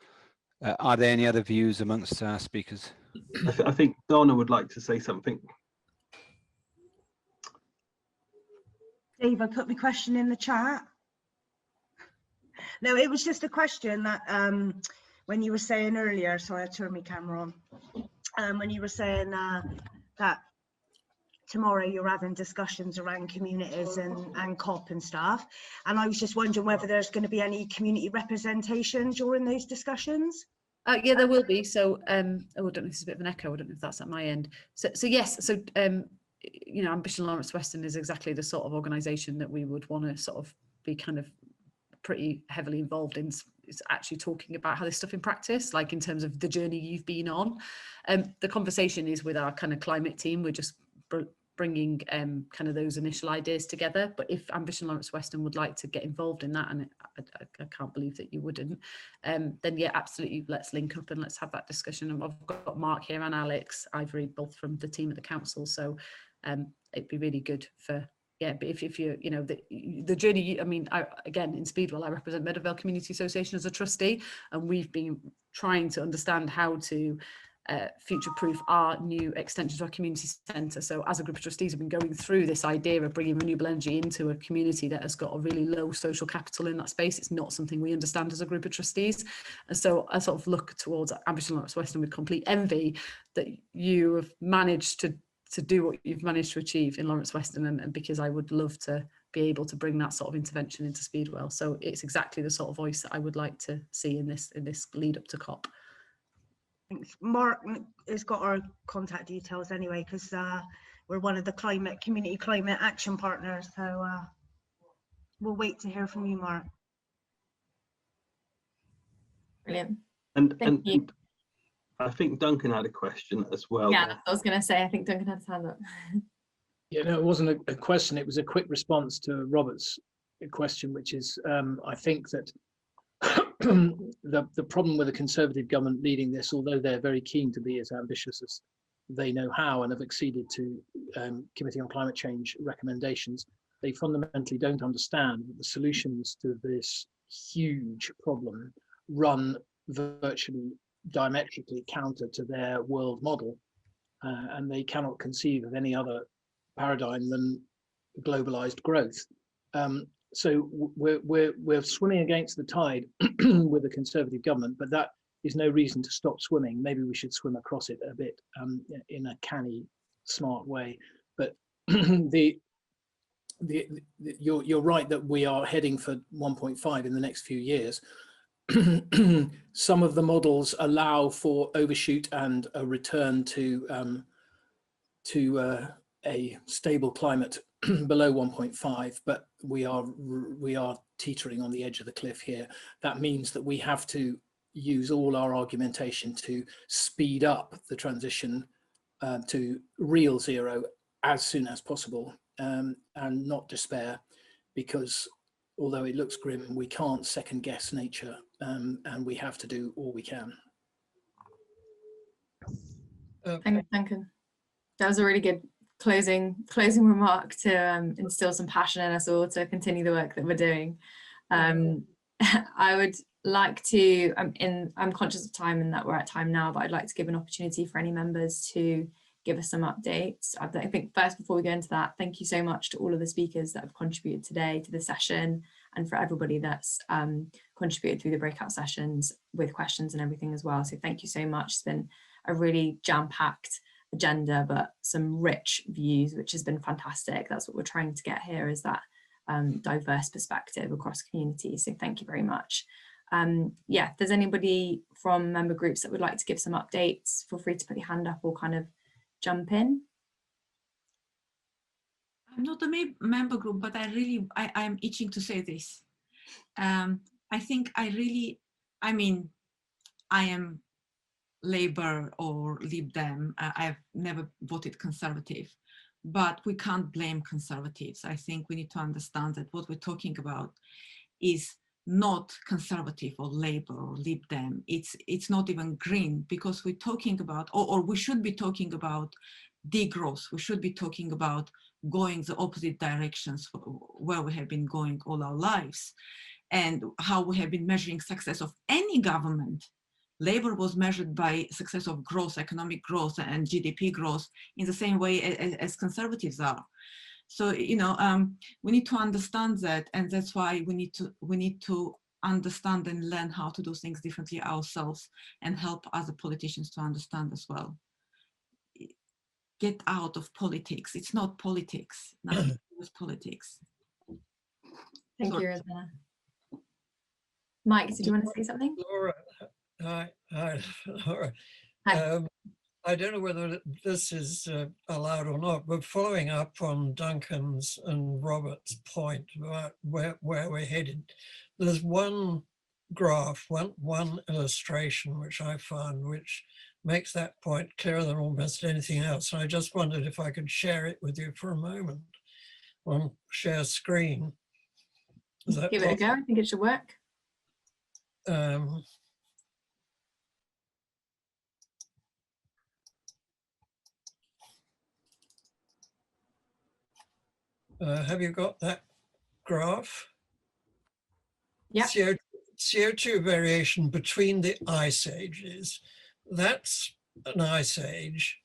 Are there any other views amongst our speakers? I think Donna would like to say something. Dave, I put my question in the chat. No, it was just a question that when you were saying earlier, sorry, I turned my camera on, when you were saying that tomorrow you're having discussions around communities and COP and stuff, and I was just wondering whether there's going to be any community representation during those discussions. Yeah, there will be. So, oh, I don't know if it's a bit of an echo. I don't know if that's at my end. So yes. So, you know, Ambition Lawrence Weston is exactly the sort of organisation that we would want to sort of be kind of pretty heavily involved in. Is actually talking about how this stuff in practice, like in terms of the journey you've been on. The conversation is with our kind of climate team. We're just bringing kind of those initial ideas together. But if Ambition Lawrence Weston would like to get involved in that, and I can't believe that you wouldn't, then yeah, absolutely, let's link up and let's have that discussion. And I've got Mark here and Alex Ivory, both from the team at the council, so it'd be really good for, yeah, but if you, you know, the journey, I mean, again, in Speedwell, I represent Meadowvale Community Association as a trustee, and we've been trying to understand how to future-proof our new extension to our community centre. So as a group of trustees, we've been going through this idea of bringing renewable energy into a community that has got a really low social capital in that space. It's not something we understand as a group of trustees. And so I sort of look towards Ambition Lawrence Weston with complete envy that you have managed to do what you've managed to achieve in Lawrence Weston, and because I would love to be able to bring that sort of intervention into Speedwell. So it's exactly the sort of voice that I would like to see in this lead up to COP. Thanks. Mark has got our contact details anyway, because we're one of the community climate action partners. So we'll wait to hear from you, Mark. Brilliant. And I think Duncan had a question as well. Yeah, I was going to say, I think Duncan had his hand up. Yeah, no, it wasn't a question. It was a quick response to Robert's question, which is, I think that the problem with a Conservative government leading this, although they're very keen to be as ambitious as they know how and have acceded to Committee on Climate Change recommendations, they fundamentally don't understand that the solutions to this huge problem run virtually diametrically counter to their world model, and they cannot conceive of any other paradigm than globalized growth. So we're swimming against the tide with a Conservative government, but that is no reason to stop swimming. Maybe we should swim across it a bit in a canny, smart way. But you're right that we are heading for 1.5 in the next few years. Some of the models allow for overshoot and a return to a stable climate below 1.5, but we are teetering on the edge of the cliff here. That means that we have to use all our argumentation to speed up the transition to real zero as soon as possible, and not despair, because although it looks grim, we can't second guess nature, and we have to do all we can. Thanks, Duncan. That was a really good closing remark to instill some passion in us all to continue the work that we're doing. I would like to, I'm conscious of time and that we're at time now, but I'd like to give an opportunity for any members to give us some updates. I think first, before we go into that, thank you so much to all of the speakers that have contributed today to the session, and for everybody that's contributed through the breakout sessions with questions and everything as well. So thank you so much. It's been a really jam-packed agenda, but some rich views, which has been fantastic. That's what we're trying to get here, is that diverse perspective across communities. So thank you very much. Yeah, if there's anybody from member groups that would like to give some updates, feel free to put your hand up or kind of jump in. I'm not a member group, but I'm itching to say this. I think I am Labour or Lib Dem. I've never voted Conservative, but we can't blame Conservatives. I think we need to understand that what we're talking about is not Conservative or Labour or Lib Dem. It's not even Green, because we're talking about, or we should be talking about degrowth. We should be talking about going the opposite directions where we have been going all our lives, and how we have been measuring success of any government. Labour was measured by success of growth, economic growth and GDP growth in the same way as Conservatives are. So, you know, we need to understand that, and that's why we need to understand and learn how to do things differently ourselves and help other politicians to understand as well. Get out of politics. It's not politics. Nothing is politics. Thank you, Rosanna. Mike, did you want to say something? Laura, Laura. Hi. I don't know whether this is allowed or not, but following up on Duncan's and Robert's point about where we're headed, there's one graph, one illustration which I found which makes that point clearer than almost anything else. And I just wondered if I could share it with you for a moment on share screen. Is that Give it a go. I think it should work. Have you got that graph? Yeah. CO2 variation between the ice ages. That's an ice age,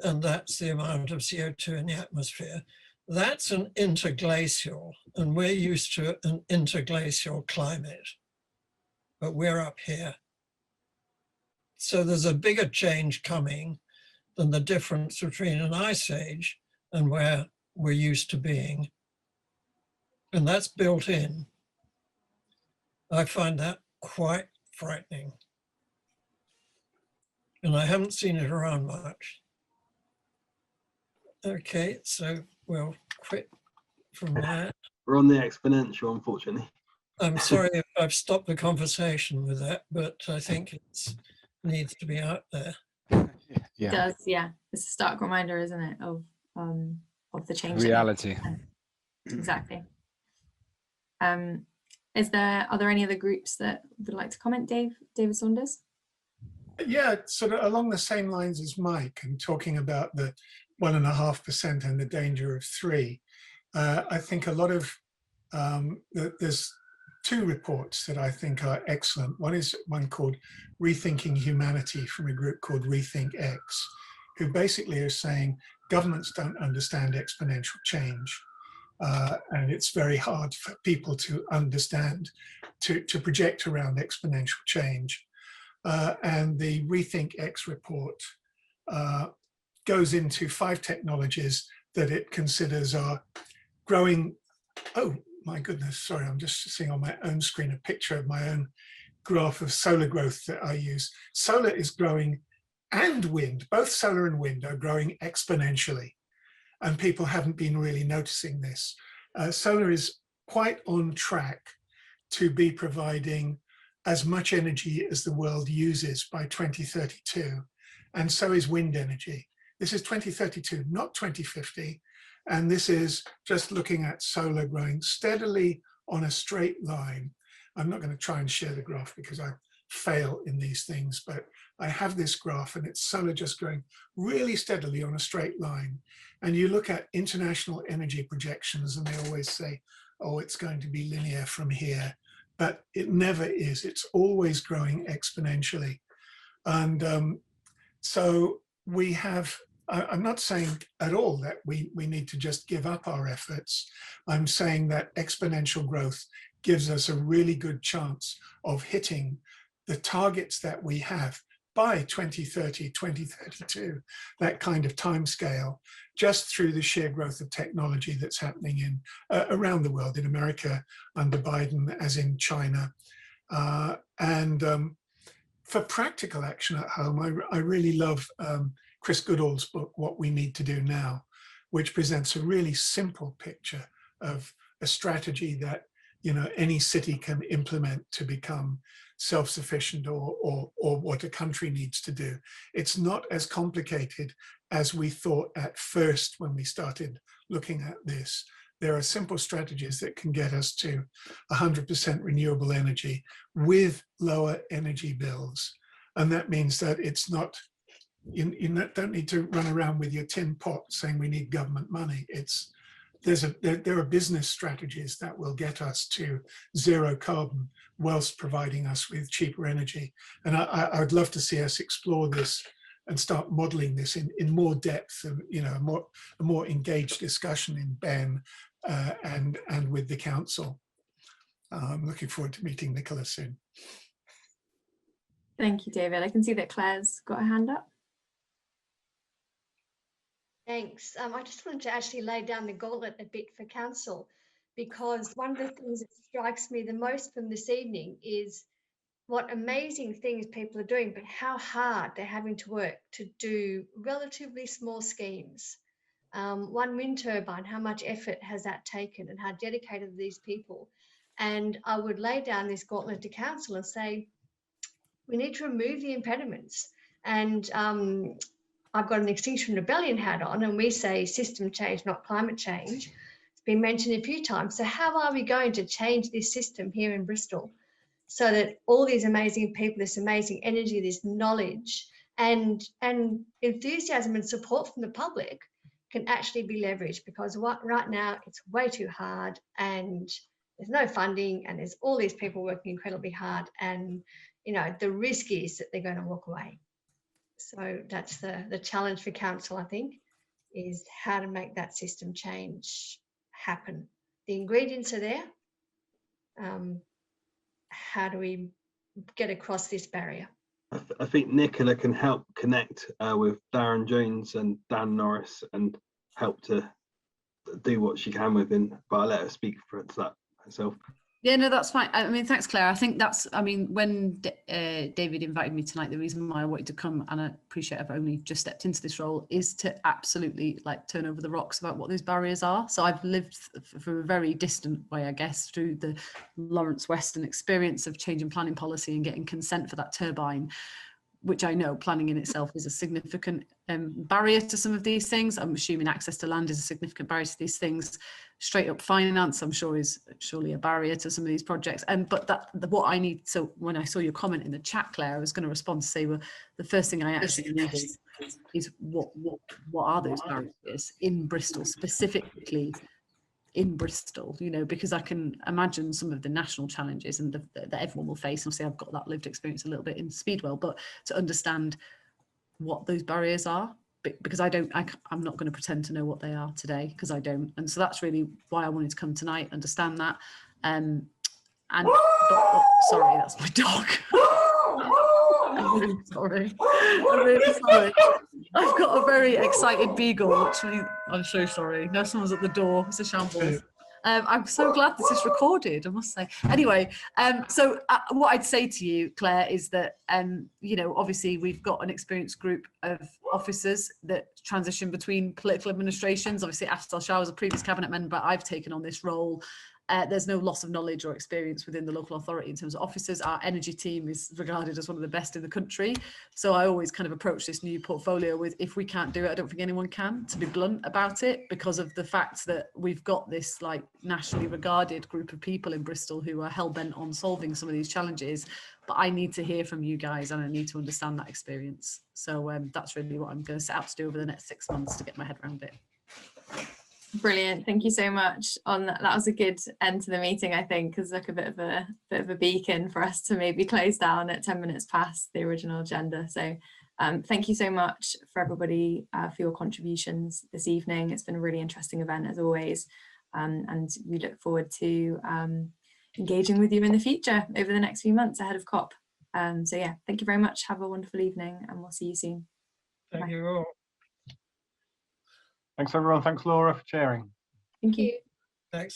and that's the amount of CO2 in the atmosphere. That's an interglacial, and we're used to an interglacial climate, but we're up here. So there's a bigger change coming than the difference between an ice age and where we're used to being. And that's built in. I find that quite frightening. And I haven't seen it around much. Okay, so we'll quit from that. We're on the exponential, unfortunately. I'm sorry if I've stopped the conversation with that, but I think it needs to be out there. It does, yeah. It's a stark reminder, isn't it, of the change. Reality. Exactly. Are there any other groups that would like to comment? David Saunders? Yeah, sort of along the same lines as Mike, and talking about the 1.5% and the danger of 3%. I think a lot of there's two reports that I think are excellent. One is one called Rethinking Humanity from a group called Rethink X, who basically are saying governments don't understand exponential change. And it's very hard for people to understand, to project around exponential change. And the Rethink X report goes into 5 technologies that it considers are growing. Oh my goodness, sorry, I'm just seeing on my own screen a picture of my own graph of solar growth that I use. Solar is growing, and wind, both solar and wind are growing exponentially. And people haven't been really noticing this. Solar is quite on track to be providing as much energy as the world uses by 2032. And so is wind energy. This is 2032, not 2050. And this is just looking at solar growing steadily on a straight line. I'm not going to try and share the graph because I fail in these things, but I have this graph and it's solar just growing really steadily on a straight line. And you look at international energy projections and they always say, oh, it's going to be linear from here, but it never is. It's always growing exponentially. And so we have, I'm not saying at all that we need to just give up our efforts. I'm saying that exponential growth gives us a really good chance of hitting the targets that we have by 2030, 2032, that kind of timescale, just through the sheer growth of technology that's happening in around the world, in America under Biden, as in China. For practical action at home, I really love Chris Goodall's book, What We Need to Do Now, which presents a really simple picture of a strategy that any city can implement to become self-sufficient or what a country needs to do. It's not as complicated as we thought at first when we started looking at this. There are simple strategies that can get us to 100% renewable energy with lower energy bills. And that means that it's not, you don't need to run around with your tin pot saying we need government money. There are business strategies that will get us to zero carbon whilst providing us with cheaper energy. And I would love to see us explore this and start modeling this in more depth and a more engaged discussion in BEN and with the council. I'm looking forward to meeting Nicola soon. Thank you, David. I can see that Claire's got her hand up. Thanks. I just wanted to actually lay down the gauntlet a bit for council, because one of the things that strikes me the most from this evening is what amazing things people are doing, but how hard they're having to work to do relatively small schemes. One wind turbine, how much effort has that taken and how dedicated are these people? And I would lay down this gauntlet to council and say, we need to remove the impediments. And I've got an Extinction Rebellion hat on, and we say system change, not climate change. It's been mentioned a few times. So how are we going to change this system here in Bristol so that all these amazing people, this amazing energy, this knowledge and enthusiasm and support from the public can actually be leveraged? Because right now it's way too hard and there's no funding and there's all these people working incredibly hard, and you know the risk is that they're going to walk away. So that's the challenge for council, I think, is how to make that system change happen. The ingredients are there. How do we get across this barrier? I think Nicola can help connect with Darren Jones and Dan Norris and help to do what she can within, but I'll let her speak for that herself. Yeah, no, that's fine. I mean, thanks, Claire. I think that's, I mean, when David invited me tonight, the reason why I wanted to come, and I appreciate I've only just stepped into this role, is to absolutely like turn over the rocks about what those barriers are. So I've lived from a very distant way, I guess, through the Lawrence Weston experience of changing planning policy and getting consent for that turbine, which I know planning in itself is a significant barrier to some of these things. I'm assuming access to land is a significant barrier to these things. Straight up finance, I'm sure, is surely a barrier to some of these projects. But what I need, so when I saw your comment in the chat, Claire, I was going to respond to say, well, the first thing I actually need is what are those barriers in Bristol, specifically in Bristol, you know, because I can imagine some of the national challenges and that everyone will face. And obviously I've got that lived experience a little bit in Speedwell, but to understand what those barriers are, because I'm not going to pretend to know what they are today, because I don't. And so that's really why I wanted to come tonight, understand that. Sorry, that's my dog. I'm really sorry. I'm really sorry. I've got a very excited beagle, which means I'm so sorry. No, someone's at the door. It's a shambles. I'm so glad this is recorded, I must say. Anyway, so what I'd say to you, Claire, is that, you know, obviously we've got an experienced group of officers that transition between political administrations. Obviously, Afsal Shah was a previous cabinet member. I've taken on this role. There's no loss of knowledge or experience within the local authority in terms of officers. Our energy team is regarded as one of the best in the country. So I always kind of approach this new portfolio with, if we can't do it, I don't think anyone can, to be blunt about it, because of the fact that we've got this like nationally regarded group of people in Bristol who are hell-bent on solving some of these challenges. But I need to hear from you guys and I need to understand that experience. So that's really what I'm going to set out to do over the next 6 months to get my head around it. Brilliant, thank you so much on that. That was a good end to the meeting, I think, because like a bit of a beacon for us to maybe close down at 10 minutes past the original agenda. So thank you so much for everybody for your contributions this evening. It's been a really interesting event as always, and we look forward to engaging with you in the future over the next few months ahead of COP. So yeah, thank you very much. Have a wonderful evening and we'll see you soon. Thank you all. Thanks everyone. Thanks Laura for chairing. Thank you. Thanks.